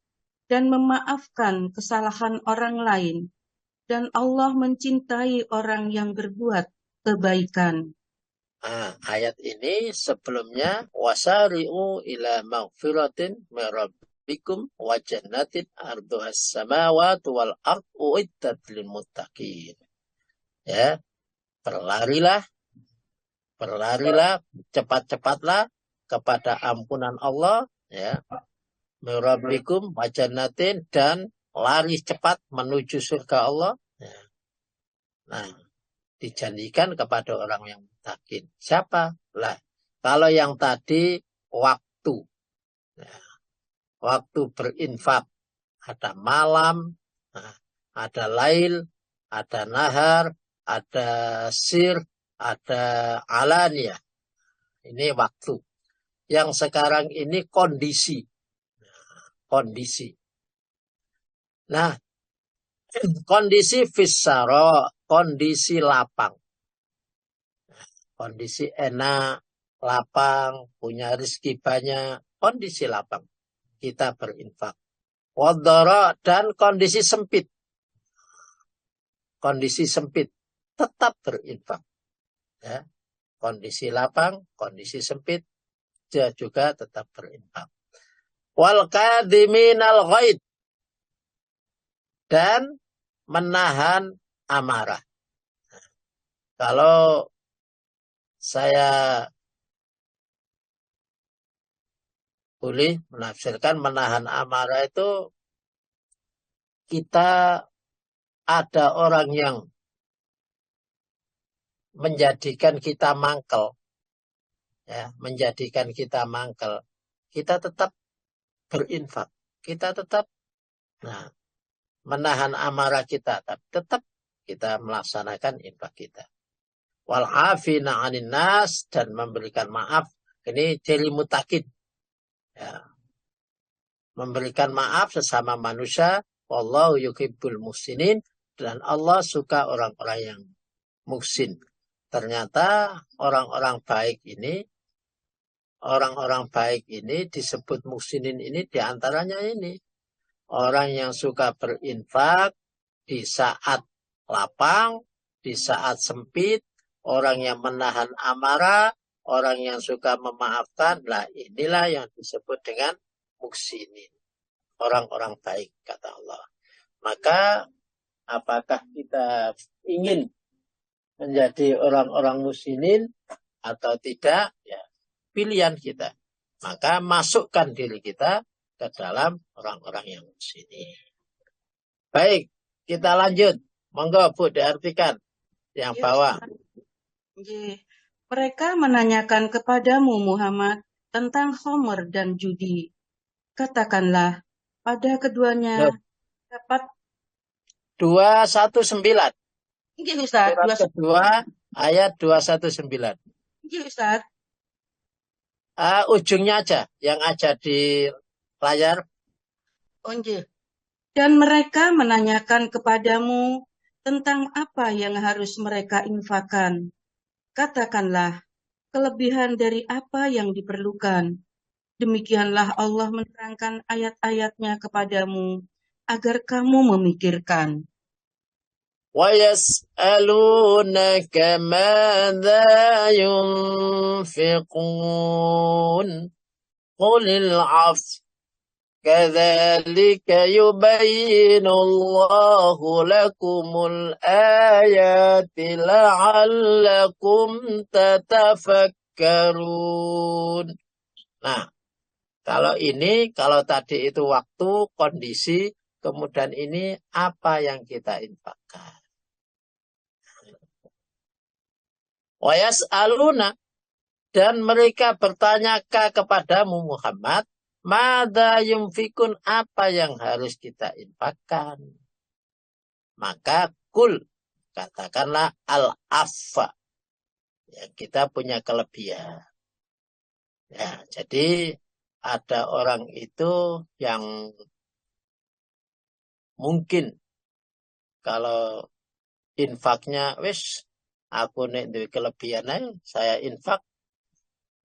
dan memaafkan kesalahan orang lain, dan Allah mencintai orang yang berbuat kebaikan. Ayat ini sebelumnya, wasari'u ila maghfiratin min rabbikum wa jannatin arduhas samawati wal ardh uiddat lil muttaqin. Ya, berlarilah, cepat-cepatlah kepada ampunan Allah, ya, mirabbikum wajanatin dan lari cepat menuju surga Allah. Ya. Nah, dijanjikan kepada orang yang muttaqin. Siapa? Lah, kalau yang tadi waktu, ya, waktu berinfak, ada malam, ada lail, ada nahar, ada sir, ada alaniyah. Ini waktu. Yang sekarang ini kondisi. Kondisi. Nah, kondisi fissaro, kondisi lapang. Kondisi enak, lapang, punya rezeki banyak, kondisi lapang. Kita berinfak. Wadhara dan kondisi sempit. Kondisi sempit. Tetap berinfak. Ya. Kondisi lapang, kondisi sempit, dia juga tetap berinfak. Wal kadhiminal ghaid dan menahan amarah. Kalau saya boleh menafsirkan menahan amarah itu, kita ada orang yang menjadikan kita mangkel, ya, menjadikan kita mangkel, kita tetap berinfak, kita tetap, menahan amarah kita, tapi tetap kita melaksanakan infak kita. Wal afina 'anil nas dan memberikan maaf, ini ciri muttaqin, ya, memberikan maaf sesama manusia. Wallahu yuhibbul muhsinin dan Allah suka orang-orang yang muhsin. Ternyata orang-orang baik ini disebut muhsinin ini diantaranya ini. Orang yang suka berinfak di saat lapang, di saat sempit, orang yang menahan amarah, orang yang suka memaafkan. Lah inilah yang disebut dengan muhsinin. Orang-orang baik, kata Allah. Maka apakah kita ingin menjadi orang-orang muhsinin atau tidak, ya pilihan kita. Maka masukkan diri kita ke dalam orang-orang yang sini. Baik, kita lanjut. Monggo Bu diartikan yang Ya, bawah. Ustaz. Nggih. Mereka menanyakan kepadamu Muhammad tentang homer dan judi. Katakanlah, pada keduanya Loh, dapat 219. nggih Ustaz, Surat kedua ayat 219. nggih Ustaz. Ujungnya aja, yang ada di layar. Oh, nggih. Dan mereka menanyakan kepadamu tentang apa yang harus mereka infakkan. Katakanlah, kelebihan dari apa yang diperlukan. Demikianlah Allah menerangkan ayat-ayatnya kepadamu agar kamu memikirkan. وَيَسْأَلُونَكَ مَاذَا يُنْفِقُونَ قُلِ الْعَفْوَ كَذَلِكَ يُبَيِّنُ اللَّهُ لَكُمُ الْآيَاتِ لَعَلَّكُمْ تَتَفَكَّرُونَ. Nah, kalau tadi itu waktu, kondisi, kemudian ini apa yang kita infakkan. Wayas'aluna, dan mereka bertanya kepadamu Muhammad, madza yunfikun, apa yang harus kita infakkan. Maka kul, katakanlah al-affa, ya, kita punya kelebihan. Ya, jadi ada orang itu yang mungkin kalau infaknya wis aku nek duwe kelebihan ae saya infak,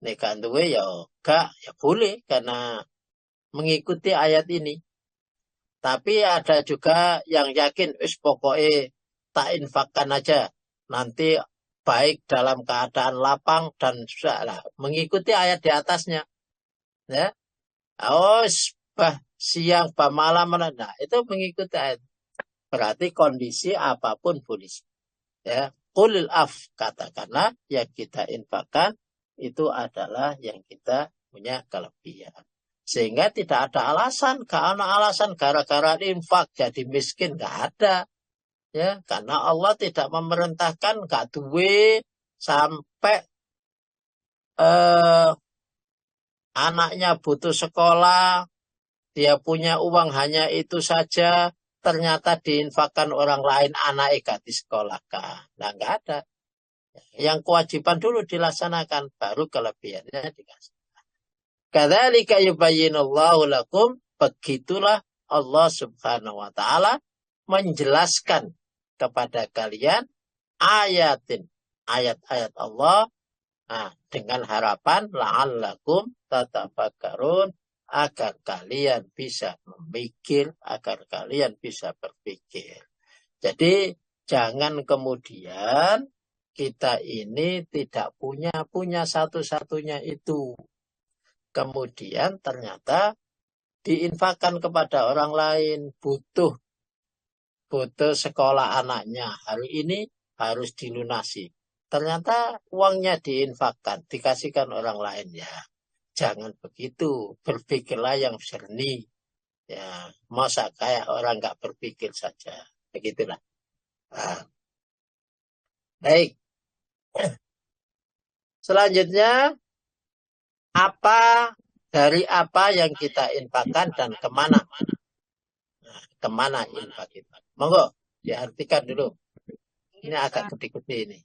nek gak duwe ya gak, ya boleh karena mengikuti ayat ini. Tapi ada juga yang yakin wis pokoknya tak infakkan aja, nanti baik dalam keadaan lapang dan sudah mengikuti ayat di atasnya, ya. Oh, siang bah malam, nah itu mengikuti ayat. Berarti kondisi apapun boleh. Ya, qulil af, katakanlah yang kita infakkan itu adalah yang kita punya kelebihan. Sehingga tidak ada alasan, karena alasan gara-gara infak jadi miskin, nggak ada. Ya, karena Allah tidak memerintahkan gak duwe sampai anaknya butuh sekolah, dia punya uang hanya itu saja, ternyata diinfakkan orang lain, anaknya gak disekolahkan. Nah, nggak ada. Yang kewajiban dulu dilaksanakan, baru kelebihannya dikasih. Kadzalika yubayyinullahu lakum, begitulah Allah Subhanahu wa taala menjelaskan kepada kalian ayat-ayat Allah, nah, dengan harapan la'allakum tatafakkarun, agar kalian bisa memikir, agar kalian bisa berpikir. Jadi jangan kemudian kita ini tidak punya satu-satunya itu. Kemudian ternyata diinfakkan kepada orang lain, butuh sekolah anaknya, hari ini harus dilunasi. Ternyata uangnya diinfakkan, dikasihkan orang lain, ya. Jangan begitu, berpikirlah yang jernih. Ya, masa kayak orang nggak berpikir saja. Begitulah. Nah, baik. Selanjutnya, dari apa yang kita infakkan dan kemana? Nah, kemana infak itu? Monggo, diartikan dulu. Ini agak gede-gede ini.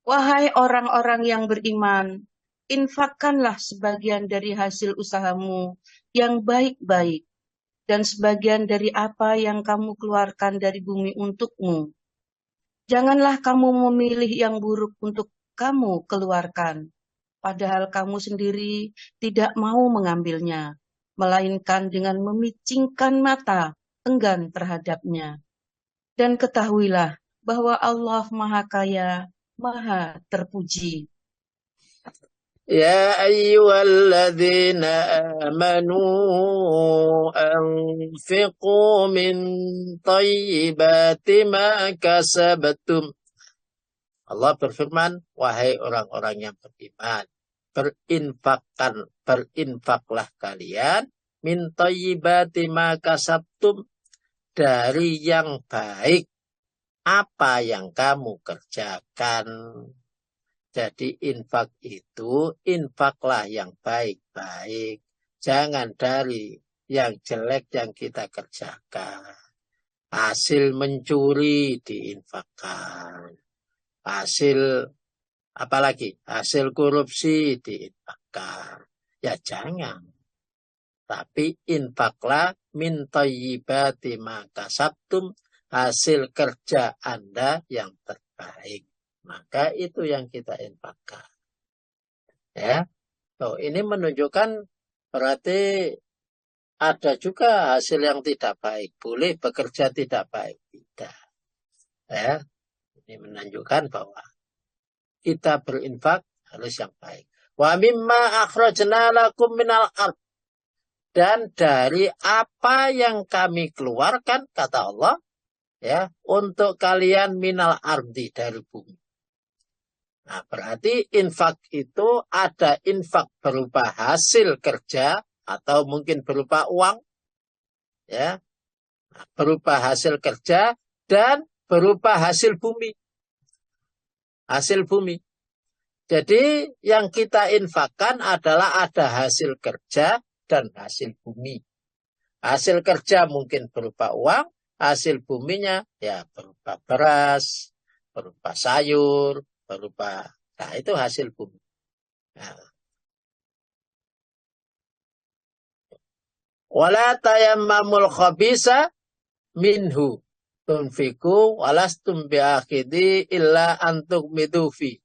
Wahai orang-orang yang beriman, infakkanlah sebagian dari hasil usahamu yang baik-baik, dan sebagian dari apa yang kamu keluarkan dari bumi untukmu. Janganlah kamu memilih yang buruk untuk kamu keluarkan, padahal kamu sendiri tidak mau mengambilnya, melainkan dengan memicingkan mata enggan terhadapnya. Dan ketahuilah bahwa Allah Maha Kaya, Maha Terpuji. Ya ayyuhalladzina amanu anfiqu min thayyibati ma kasabtum. Allah berfirman, wahai orang-orang yang beriman, berinfaklah kalian min thayyibati ma kasabtum, dari yang baik apa yang kamu kerjakan. Jadi infak itu, infaklah yang baik-baik. Jangan dari yang jelek yang kita kerjakan. Hasil mencuri diinfakkan. Hasil korupsi diinfakkan. Ya jangan. Tapi infaklah min thayyibati ma kasabtum, hasil kerja Anda yang terbaik. Maka itu yang kita infakkan. Ya. Ini menunjukkan berarti ada juga hasil yang tidak baik. Boleh bekerja tidak baik. Tidak. Ya. Ini menunjukkan bahwa kita berinfak harus yang baik. Wa mimma akhrajna lakum minal ard. Dan dari apa yang kami keluarkan, kata Allah, ya, untuk kalian minal ardi, dari bumi. Nah, berarti infak itu ada infak berupa hasil kerja atau mungkin berupa uang, ya, berupa hasil kerja dan berupa hasil bumi. Hasil bumi. Jadi yang kita infakkan adalah ada hasil kerja dan hasil bumi. Hasil kerja mungkin berupa uang, hasil buminya ya berupa beras, berupa sayur, nah itu hasil bumi. Nah. Wala tayammamul khabisa minhu tunfiku walastum biakhidi illa antuk midufi.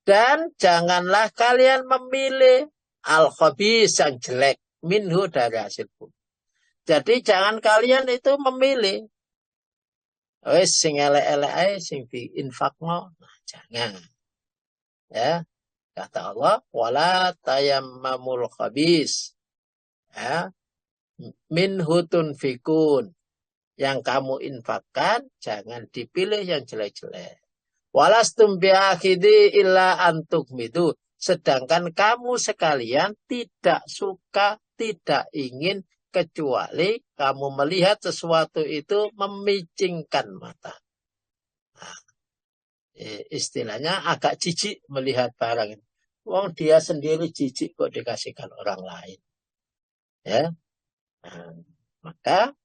Dan janganlah kalian memilih al-khabis yang jelek minhu, dari hasil bumi. Jadi jangan kalian itu memilih wis sing elek-elek ae sing diinfakno. Nah, jangan. Ya. Kata Allah, wala tayammamul khabis. Ya. Minhu tunfikun. Yang kamu infakkan jangan dipilih yang jelek-jelek. Walastum biakhidi illa antuk midu. Sedangkan kamu sekalian tidak suka, tidak ingin, kecuali kamu melihat sesuatu itu memicingkan mata. Nah, istilahnya agak jijik melihat barang itu. Wong dia sendiri jijik kok dikasihkan orang lain. Ya. Nah, maka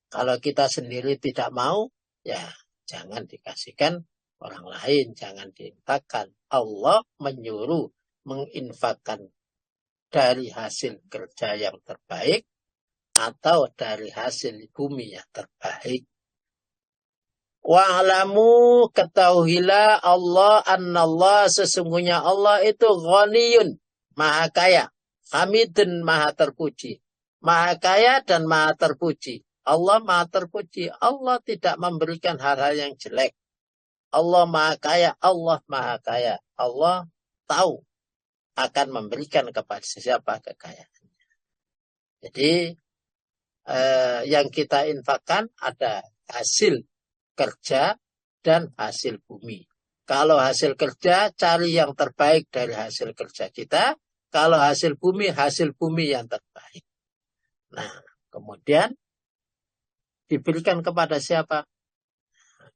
kalau kita sendiri tidak mau, ya jangan dikasihkan orang lain, jangan diinfakkan. Allah menyuruh menginfakkan dari hasil kerja yang terbaik atau dari hasil bumi yang terbaik. Wa'lamu, ketahuilah Allah, annallah, sesungguhnya Allah itu ghaniyun, maha kaya, hamidun, maha terpuji. Maha kaya dan maha terpuji. Allah maha terpuji. Allah tidak memberikan hal-hal yang jelek. Allah maha kaya, Allah maha kaya. Allah tahu akan memberikan kepada siapa kekayaannya. Jadi yang kita infakkan ada hasil kerja dan hasil bumi. Kalau hasil kerja, cari yang terbaik dari hasil kerja kita. Kalau hasil bumi yang terbaik. Nah, kemudian diberikan kepada siapa?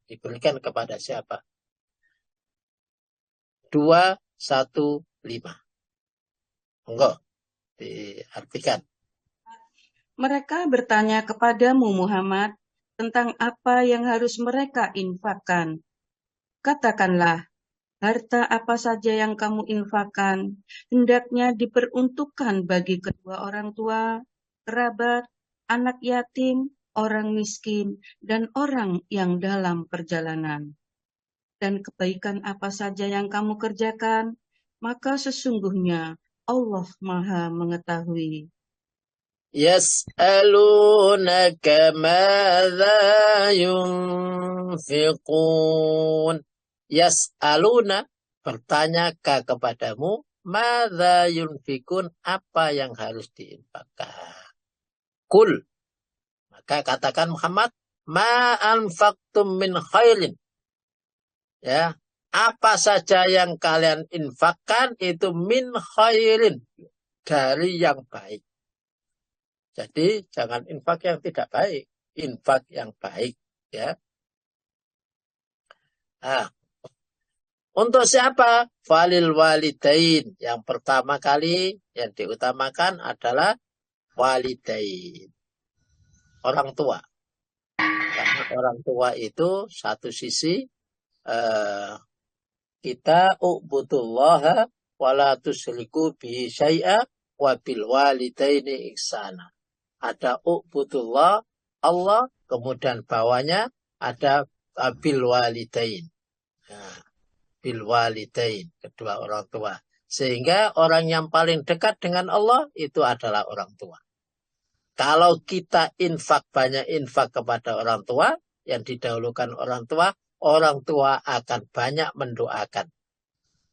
Diberikan kepada siapa? 215. Enggak, diartikan. Mereka bertanya kepadamu Muhammad tentang apa yang harus mereka infakkan. Katakanlah, harta apa saja yang kamu infakkan, hendaknya diperuntukkan bagi kedua orang tua, kerabat, anak yatim, orang miskin, dan orang yang dalam perjalanan. Dan kebaikan apa saja yang kamu kerjakan, maka sesungguhnya Allah Maha mengetahui. Yas'alunaka madza yunfiqun. Yas'aluna, bertanya kepadamu, madza yunfiqun, apa yang harus diinfakkan. Kul, maka katakan Muhammad, ma anfaqtum min khairin. Ya, apa saja yang kalian infakkan itu min khairin, dari yang baik. Jadi jangan infak yang tidak baik, infak yang baik, ya. Nah, untuk siapa? Falil walidain. Yang pertama kali yang diutamakan adalah walidain, orang tua. Karena orang tua itu satu sisi kita u'budullaha wala tusyriku bihi syai'a wa bil walidaini ihsana. Ada u'budullah, Allah, kemudian bawahnya ada bil walidain. Nah, bil walidain, kedua orang tua. Sehingga orang yang paling dekat dengan Allah itu adalah orang tua. Kalau kita banyak infak kepada orang tua, yang didahulukan orang tua akan banyak mendoakan.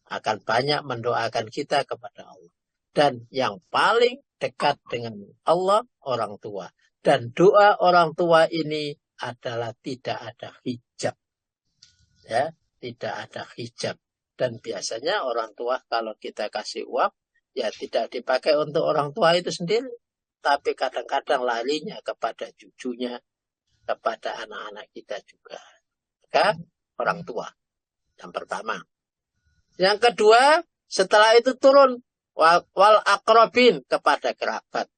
Akan banyak mendoakan kita kepada Allah. Dan yang paling dekat dengan Allah, orang tua. Dan doa orang tua ini adalah tidak ada hijab. Ya, tidak ada hijab. Dan biasanya orang tua kalau kita kasih uang, ya tidak dipakai untuk orang tua itu sendiri. Tapi kadang-kadang larinya kepada cucunya, kepada anak-anak kita juga. Maka orang tua yang pertama. Yang kedua, setelah itu turun wal akrobin, kepada kerabat.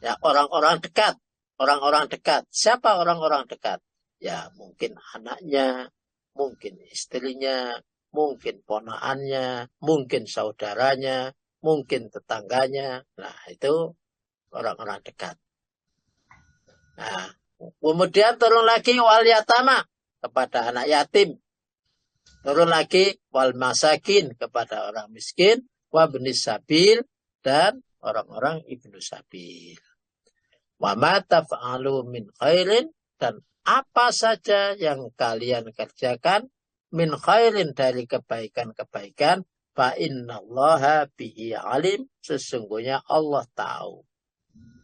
Ya, orang-orang dekat. Orang-orang dekat. Siapa orang-orang dekat? Ya, mungkin anaknya, mungkin istrinya, mungkin ponaannya, mungkin saudaranya, mungkin tetangganya. Nah, itu orang-orang dekat. Nah, kemudian turun lagi wal yatama, kepada anak yatim. Turun lagi wal masakin, kepada orang miskin, wa benis sabil, dan orang-orang ibnu sabil. Wa ma taf'alu min khairin, dan apa saja yang kalian kerjakan min khairin, dari kebaikan-kebaikan, fa innallaha bihi alim, sesungguhnya Allah tahu.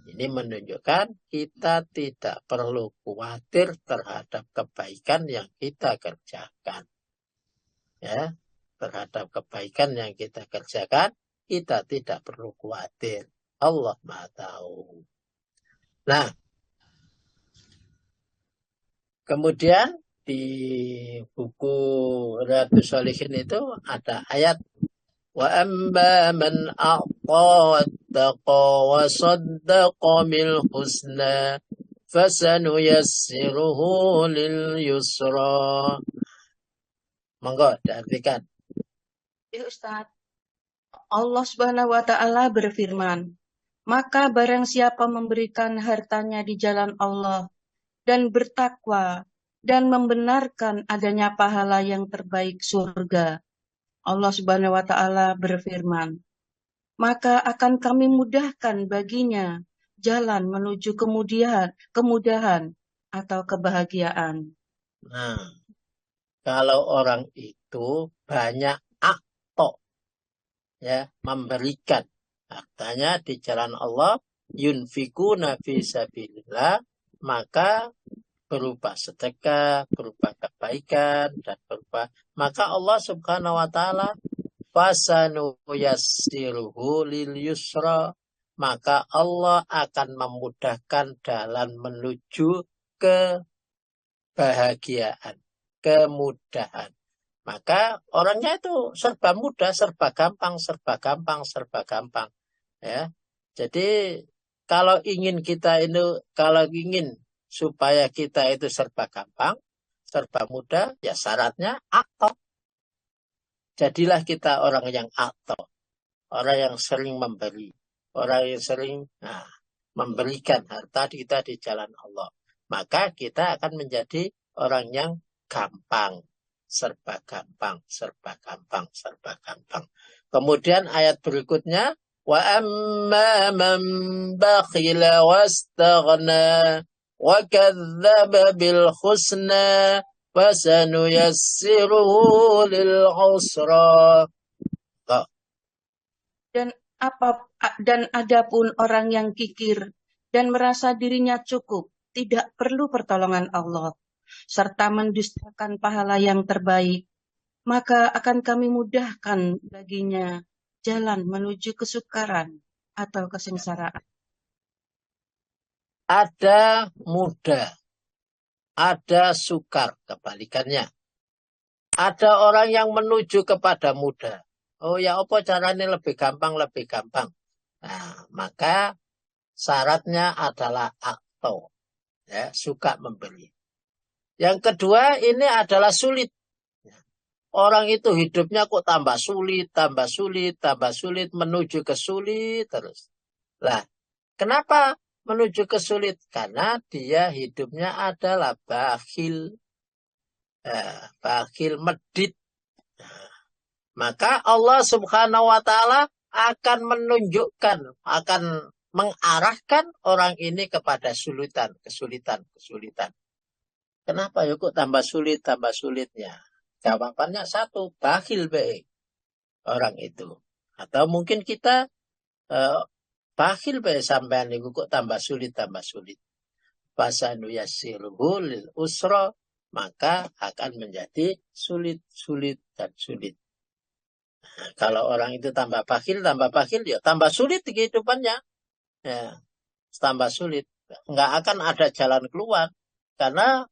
Ini menunjukkan kita tidak perlu khawatir terhadap kebaikan yang kita kerjakan. Ya, terhadap kebaikan yang kita kerjakan, kita tidak perlu khawatir. Allah Maha tahu. Nah, kemudian di buku Riyadhus Shalihin itu ada ayat wa amma man a'ta wattaqa wa saddaqa bil husna fasanuyassiruhu lil yusra. Monggo diartikan. Ya Ustaz, Allah Subhanahu wa taala berfirman, maka barang siapa memberikan hartanya di jalan Allah dan bertakwa dan membenarkan adanya pahala yang terbaik surga. Allah Subhanahu wa taala berfirman, maka akan kami mudahkan baginya jalan menuju kemudahan atau kebahagiaan. Nah, kalau orang itu banyak akto, ya, memberikan hartanya di jalan Allah, yunfikuna fi sabilillah, maka berupa sedekah, berupa kebaikan, dan berupa, maka Allah Subhanahu wa taala fasanu yassiruhu lil yusra, maka Allah akan memudahkan jalan menuju kebahagiaan, kemudahan. Maka orangnya itu serba mudah, serba gampang, serba gampang, serba gampang. Ya, jadi kalau ingin supaya kita itu serba gampang, serba mudah, ya syaratnya akto. Jadilah kita orang yang akto, orang yang sering memberi, orang yang sering memberikan harta kita di jalan Allah. Maka kita akan menjadi orang yang gampang, serba gampang, serba gampang, serba gampang. Kemudian ayat berikutnya, wa amma man bakhila wastaghna wa kadzdzaba bil husna fasanuyassiruhu lil usra. Dan adapun orang yang kikir dan merasa dirinya cukup, tidak perlu pertolongan Allah, serta mendustakan pahala yang terbaik, maka akan kami mudahkan baginya jalan menuju kesukaran atau kesengsaraan. Ada mudah, ada sukar, kebalikannya. Ada orang yang menuju kepada mudah. Oh ya, apa caranya lebih gampang, lebih gampang. Nah, maka syaratnya adalah akto, ya, suka memberi. Yang kedua, ini adalah sulit. Orang itu hidupnya kok tambah sulit, tambah sulit, tambah sulit, menuju ke sulit terus. Lah, kenapa menuju ke sulit? Karena dia hidupnya adalah bakhil, bakhil medit. Maka Allah Subhanahu wa Ta'ala akan menunjukkan, akan mengarahkan orang ini kepada kesulitan. Kenapa ya kok tambah sulitnya? Jawabannya satu, bakhil baik orang itu. Atau mungkin kita bakhil baik sampean niku kok tambah sulit. Fasanu yassiruhu lil usra, maka akan menjadi sulit. Nah, kalau orang itu tambah bakhil, ya tambah sulit kehidupannya. Ya, tambah sulit. Nggak akan ada jalan keluar. Karena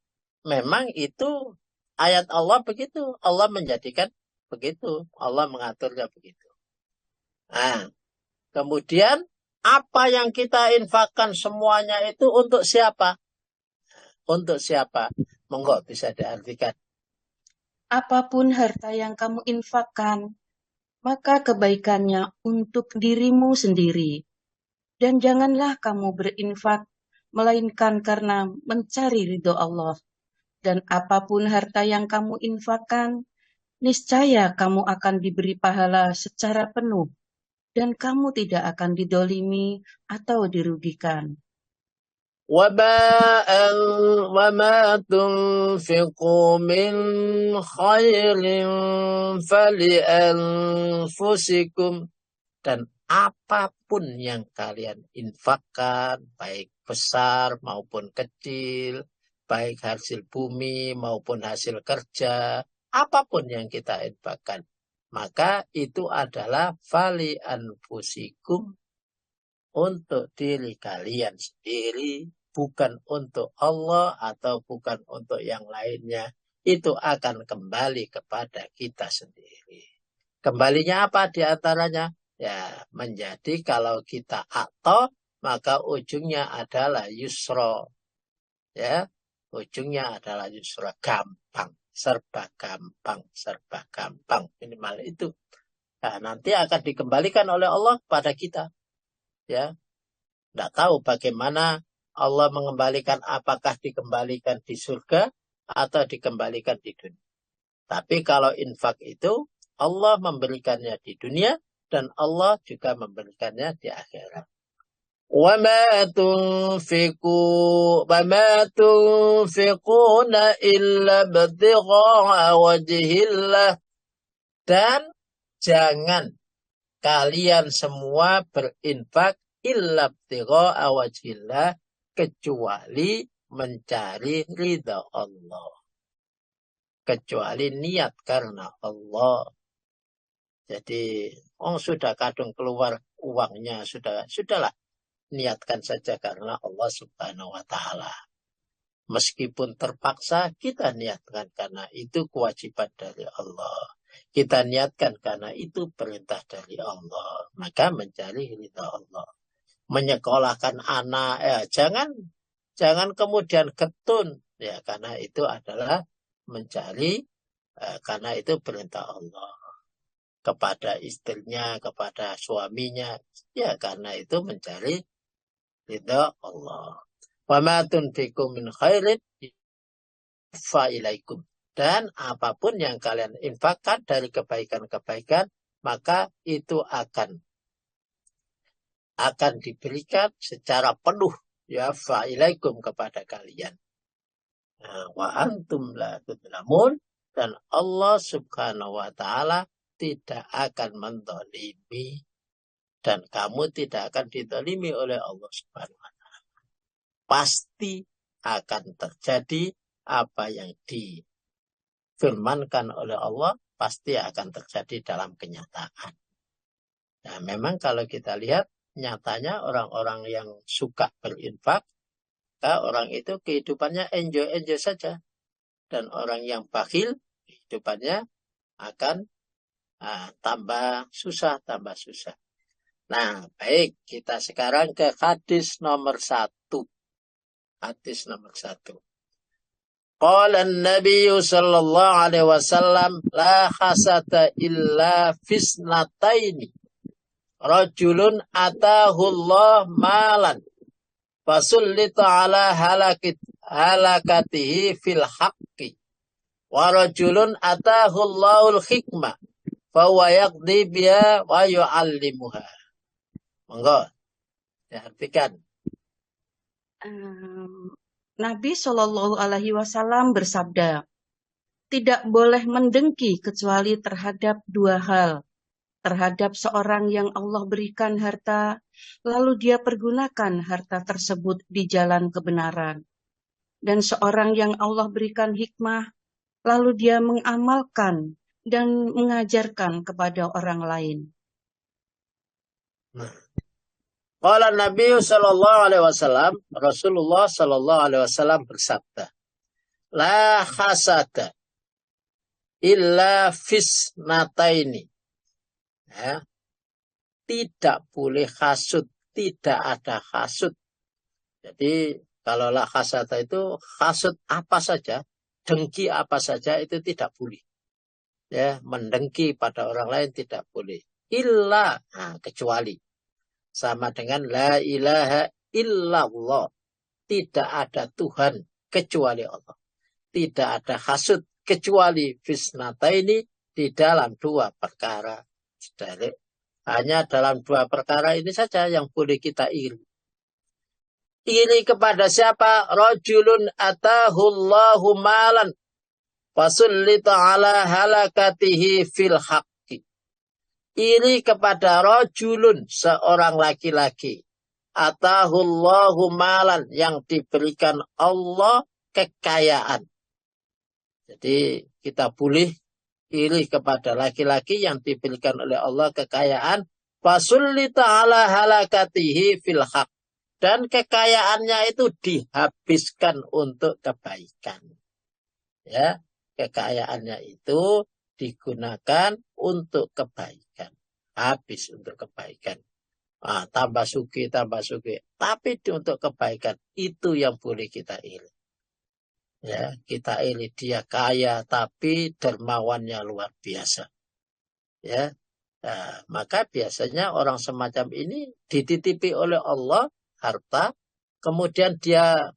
memang itu ayat Allah begitu. Allah menjadikan begitu. Allah mengaturnya begitu. Nah, kemudian apa yang kita infakkan semuanya itu untuk siapa? Untuk siapa? Monggo bisa diartikan. Apapun harta yang kamu infakkan, maka kebaikannya untuk dirimu sendiri. Dan janganlah kamu berinfak, melainkan karena mencari ridho Allah. Dan apapun harta yang kamu infakkan, niscaya kamu akan diberi pahala secara penuh, dan kamu tidak akan didolimi atau dirugikan. وَمَا تُنْفِقُوا مِنْ خَيْرٍ فَلِأَنْفُسِكُمْ. Dan apapun yang kalian infakkan, baik besar maupun kecil, baik hasil bumi maupun hasil kerja, apapun yang kita infakkan, maka itu adalah fali anfusikum, untuk diri kalian sendiri, bukan untuk Allah atau bukan untuk yang lainnya. Itu akan kembali kepada kita sendiri. Kembalinya apa di antaranya? Ya, menjadi kalau kita atau, maka ujungnya adalah yusra. Ya, ujungnya adalah yusra, gampang, serba gampang. Minimal itu. Nah, nanti akan dikembalikan oleh Allah kepada kita. Ya, tidak tahu bagaimana Allah mengembalikan, apakah dikembalikan di surga atau dikembalikan di dunia. Tapi kalau infak itu Allah memberikannya di dunia dan Allah juga memberikannya di akhirat. وَمَا تُنْفِقُونَ إِلَّا ابْتِغَاءَ وَجْهِ اللَّهِ. Dan jangan kalian semua berinfak illa ibtigha'a wajhillah, kecuali mencari ridha Allah. Kecuali niat karena Allah. Jadi, sudah kadung keluar uangnya, sudahlah. Niatkan saja karena Allah Subhanahu wa Ta'ala. Meskipun terpaksa, kita niatkan karena itu kewajiban dari Allah. Kita niatkan karena itu perintah dari Allah. Maka mencari ridha Allah. Menyekolahkan anak, jangan kemudian getun, ya, karena itu adalah mencari, karena itu perintah Allah kepada istrinya, kepada suaminya, ya, karena itu mencari ridha Allah. Wa ma tunfiqu min khairin fa ilaikum. Dan apapun yang kalian infakkan dari kebaikan-kebaikan, maka itu akan diberikan secara penuh, ya, fa'ilaikum, kepada kalian. Wa antum la tudlamun, dan Allah Subhanahu wa Ta'ala tidak akan mendolimi, dan kamu tidak akan didolimi oleh Allah Subhanahu wa Ta'ala. Pasti akan terjadi apa yang difirmankan oleh Allah, pasti akan terjadi dalam kenyataan. Nah, memang kalau kita lihat nyatanya orang-orang yang suka berinfak, orang itu kehidupannya enjoy-enjoy saja. Dan orang yang bakhil, kehidupannya akan tambah susah. Nah, baik, kita sekarang ke hadis nomor 1. Hadis nomor 1. Qala an-nabiy sallallahu alaihi wasallam la hasata illa fisnataini. Rajulun atahu Allah malan fasullita ala halakatihi fil haqqi. Wa rajulun atahu Allahul hikmah fa huwa yaqdi biha wa yu'allimuha. Monggo. Perhatikan. Nabi Shallallahu Alaihi Wasallam bersabda, tidak boleh mendengki kecuali terhadap dua hal. Terhadap seorang yang Allah berikan harta, lalu dia pergunakan harta tersebut di jalan kebenaran. Dan seorang yang Allah berikan hikmah, lalu dia mengamalkan dan mengajarkan kepada orang lain. Qala Nabi sallallahu alaihi wasallam, Rasulullah sallallahu alaihi wasallam bersabda, la hasada illa fisnataini. Ya. Tidak boleh hasud, tidak ada hasud. Jadi kalau la hasada itu hasud apa saja, dengki apa saja itu tidak boleh. Ya, mendengki pada orang lain tidak boleh. Illa, kecuali. Sama dengan la ilaha illallah. Tidak ada Tuhan kecuali Allah. Tidak ada hasud kecuali fisnataini di dalam dua perkara. Hanya dalam dua perkara ini saja yang boleh kita iri. Iri kepada siapa? Rajulun atahullahu malan fasullita ala halakatihi fil haqqi. Iri kepada rajulun, seorang laki-laki. Atahullahu malan, yang diberikan Allah kekayaan. Jadi kita boleh iri kepada laki-laki yang diberikan oleh Allah kekayaan. Fasullita ala halakatihi fil haq. Dan kekayaannya itu dihabiskan untuk kebaikan. Ya, kekayaannya itu digunakan untuk kebaikan. Habis untuk kebaikan. Tambah suki. Tapi untuk kebaikan itu yang boleh kita iri. Ya, kita iri dia kaya tapi dermawannya luar biasa. Ya, maka biasanya orang semacam ini dititipi oleh Allah harta, kemudian dia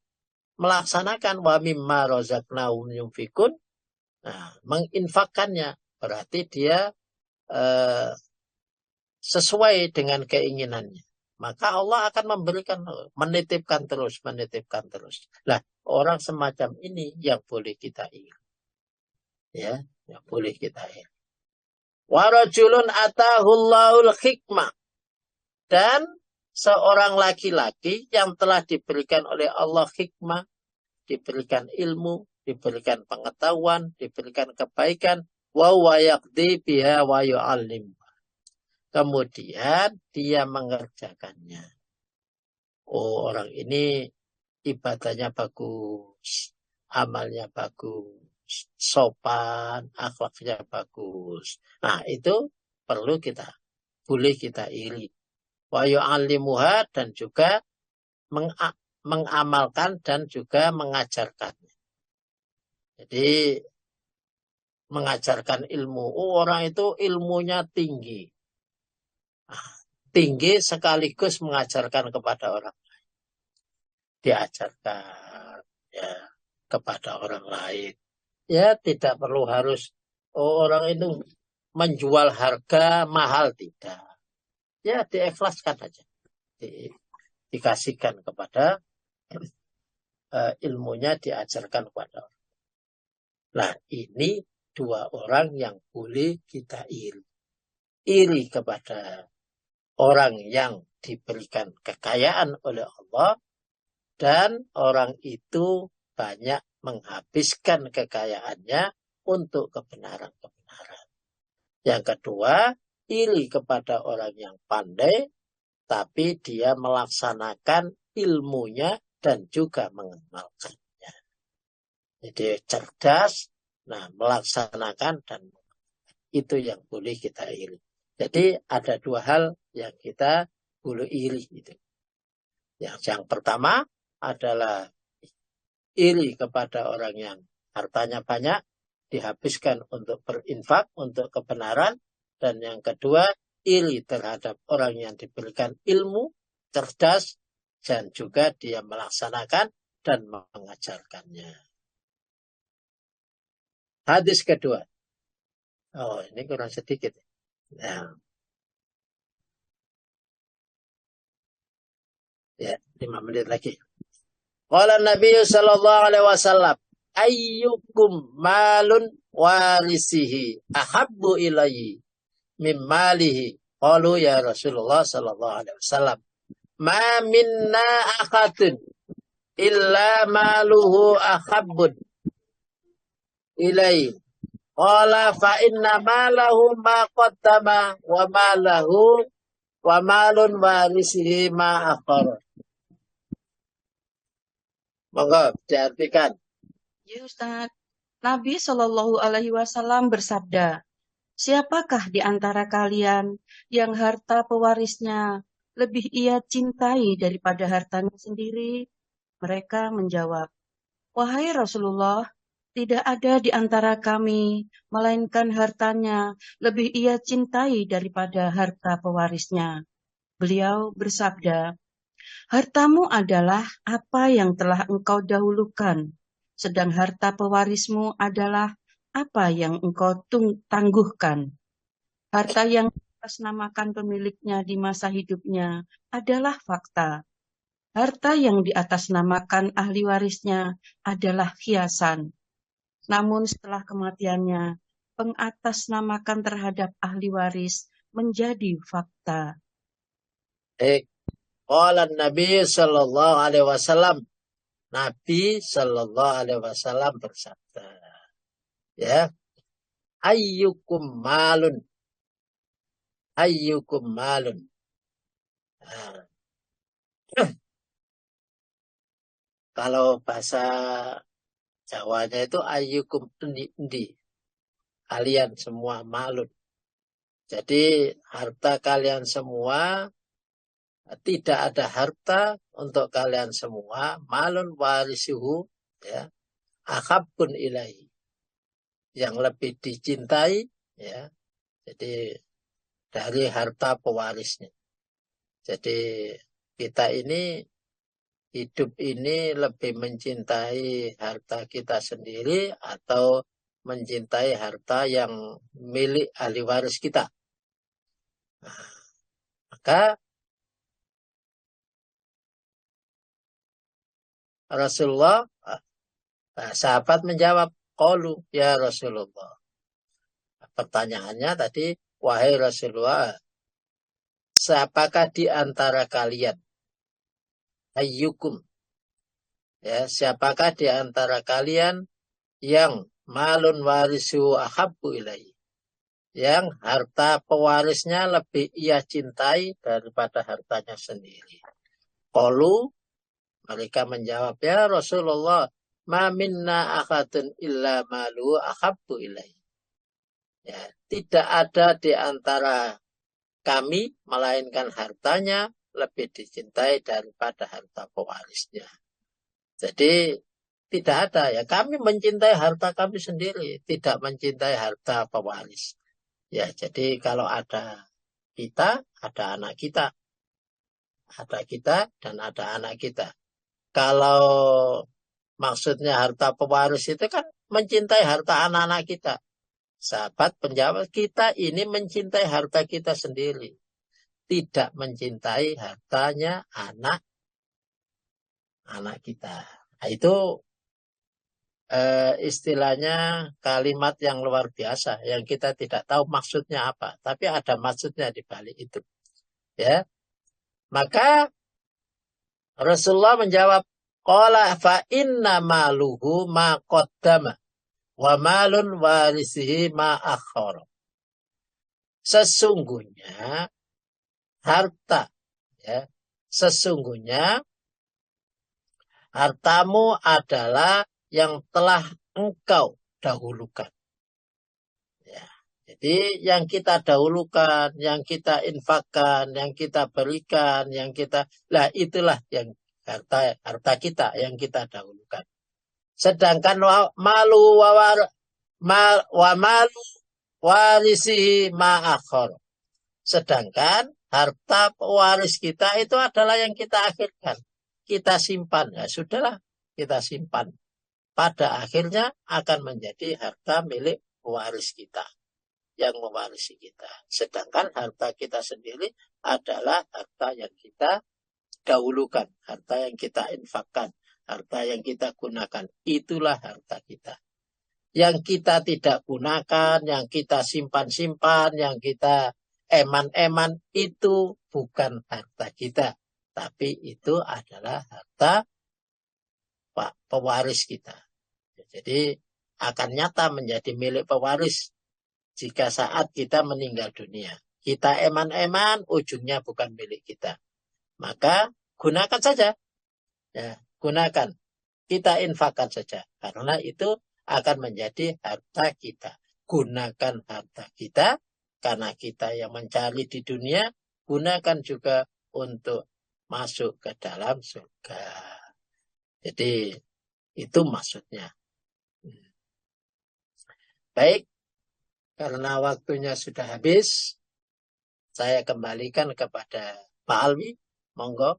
melaksanakan wa mimma razaqnahum yunfikun, menginfakkannya, berarti dia sesuai dengan keinginannya. Maka Allah akan memberikan, menitipkan terus. Lah, orang semacam ini yang boleh kita iri. Ya, yang boleh kita iri. Wa rajulun atahullahul hikmah. Dan seorang laki-laki yang telah diberikan oleh Allah hikmah, diberikan ilmu, diberikan pengetahuan, diberikan kebaikan, wa huwa yaqdi biha wa yu'allim. Kemudian dia mengerjakannya. Oh, orang ini ibadahnya bagus, amalnya bagus, sopan, akhlaknya bagus. Nah, itu perlu boleh kita iri. Wa yu'allimuha, dan juga mengamalkan dan juga mengajarkannya. Jadi mengajarkan ilmu. Oh, orang itu ilmunya tinggi. Tinggi sekaligus mengajarkan kepada orang lain. Diajarkan ya kepada orang lain. Ya, tidak perlu harus orang itu menjual harga mahal, tidak. Ya, diikhlaskan aja. Dikasihkan kepada ilmunya, diajarkan kepada orang. Nah, ini dua orang yang boleh kita iri. Iri kepada orang yang diberikan kekayaan oleh Allah, dan orang itu banyak menghabiskan kekayaannya untuk kebenaran-kebenaran. Yang kedua, iri kepada orang yang pandai, tapi dia melaksanakan ilmunya dan juga mengamalkannya. Jadi cerdas, nah melaksanakan dan itu yang boleh kita iri. Jadi ada dua hal yang kita boleh iri itu. Yang pertama adalah iri kepada orang yang hartanya banyak, dihabiskan untuk berinfak, untuk kebenaran. Dan yang kedua, iri terhadap orang yang diberikan ilmu, cerdas, dan juga dia melaksanakan dan mengajarkannya. Hadis kedua. Oh, ini kurang sedikit. Nah, ya, 5 menit lagi. Qala Nabi sallallahu alaihi wasallam, ayyukum malun warisihi ahabbu ilaihi min malihi. Qalu ya Rasulullah sallallahu alaihi wasallam, ma minna akhatun illa maluhu ahabbun ilaihi. Qala fa inna malahu ma qaddama wa malahu wa malun warisihi ma akhara. Monggo diartikan. Ya Ustaz, Nabi Shallallahu Alaihi Wasallam bersabda, siapakah di antara kalian yang harta pewarisnya lebih ia cintai daripada hartanya sendiri? Mereka menjawab, wahai Rasulullah, tidak ada di antara kami, melainkan hartanya lebih ia cintai daripada harta pewarisnya. Beliau bersabda, hartamu adalah apa yang telah engkau dahulukan, sedang harta pewarismu adalah apa yang engkau tangguhkan. Harta yang diatasnamakan pemiliknya di masa hidupnya adalah fakta. Harta yang diatasnamakan ahli warisnya adalah hiasan. Namun setelah kematiannya, pengatasnamakan terhadap ahli waris menjadi fakta. Qala Nabi sallallahu alaihi wasallam. Nabi sallallahu alaihi wasallam bersabda, ya, ayyukum malun. Ayyukum malun. Nah, kalau bahasa Jawanya itu ayyukum endi. Kalian semua malun. Jadi harta kalian semua, tidak ada harta untuk kalian semua. Malun warisuhu, ya, ahabbun ilahi, yang lebih dicintai, ya. Jadi dari harta pewarisnya. Jadi kita ini hidup ini lebih mencintai harta kita sendiri atau mencintai harta yang milik ahli waris kita. Nah, maka Rasulullah, sahabat menjawab, qalu ya Rasulullah. Pertanyaannya tadi, wahai Rasulullah, siapakah di antara kalian? Ayyukum, ya, siapakah di antara kalian yang malun warisu ahabbu ilaihi, yang harta pewarisnya lebih ia cintai daripada hartanya sendiri? Qalu, mereka menjawab, ya Rasulullah, ma minna akhatun illa malu ahabbu ilaihi. Ya, tidak ada di antara kami melainkan hartanya lebih dicintai daripada harta pewarisnya. Jadi tidak ada, ya, kami mencintai harta kami sendiri, tidak mencintai harta pewaris. Ya, jadi kalau ada kita, ada anak kita. Ada kita dan ada anak kita. Kalau maksudnya harta pewaris itu kan mencintai harta anak-anak kita. Sahabat penjawab, kita ini mencintai harta kita sendiri. Tidak mencintai hartanya anak kita. Nah, itu istilahnya kalimat yang luar biasa, yang kita tidak tahu maksudnya apa, tapi ada maksudnya di balik itu. Ya, maka Rasulullah menjawab, qala fa inna maluhu ma qaddama wa malun warisihi ma akhara. Sesungguhnya harta, ya, sesungguhnya hartamu adalah yang telah engkau dahulukan. Ya. Jadi yang kita dahulukan, yang kita infakkan, yang kita berikan, yang kita, lah itulah yang harta kita yang kita dahulukan. Sedangkan malu wa malu warisihi ma'akhor. Sedangkan harta pewaris kita itu adalah yang kita akhirkan. Kita simpan. Ya sudahlah, kita simpan. Pada akhirnya akan menjadi harta milik pewaris kita. Yang mewarisi kita. Sedangkan harta kita sendiri adalah harta yang kita dahulukan. Harta yang kita infakkan. Harta yang kita gunakan. Itulah harta kita. Yang kita tidak gunakan, yang kita simpan-simpan, yang kita eman-eman, itu bukan harta kita. Tapi itu adalah harta pewaris kita. Jadi akan nyata menjadi milik pewaris jika saat kita meninggal dunia. Kita eman-eman, ujungnya bukan milik kita. Maka gunakan saja. Ya, gunakan. Kita infakkan saja. Karena itu akan menjadi harta kita. Gunakan harta kita, karena kita yang mencari di dunia, gunakan juga untuk masuk ke dalam surga. Jadi, itu maksudnya. Baik, karena waktunya sudah habis, saya kembalikan kepada Pak Alwi. Monggo.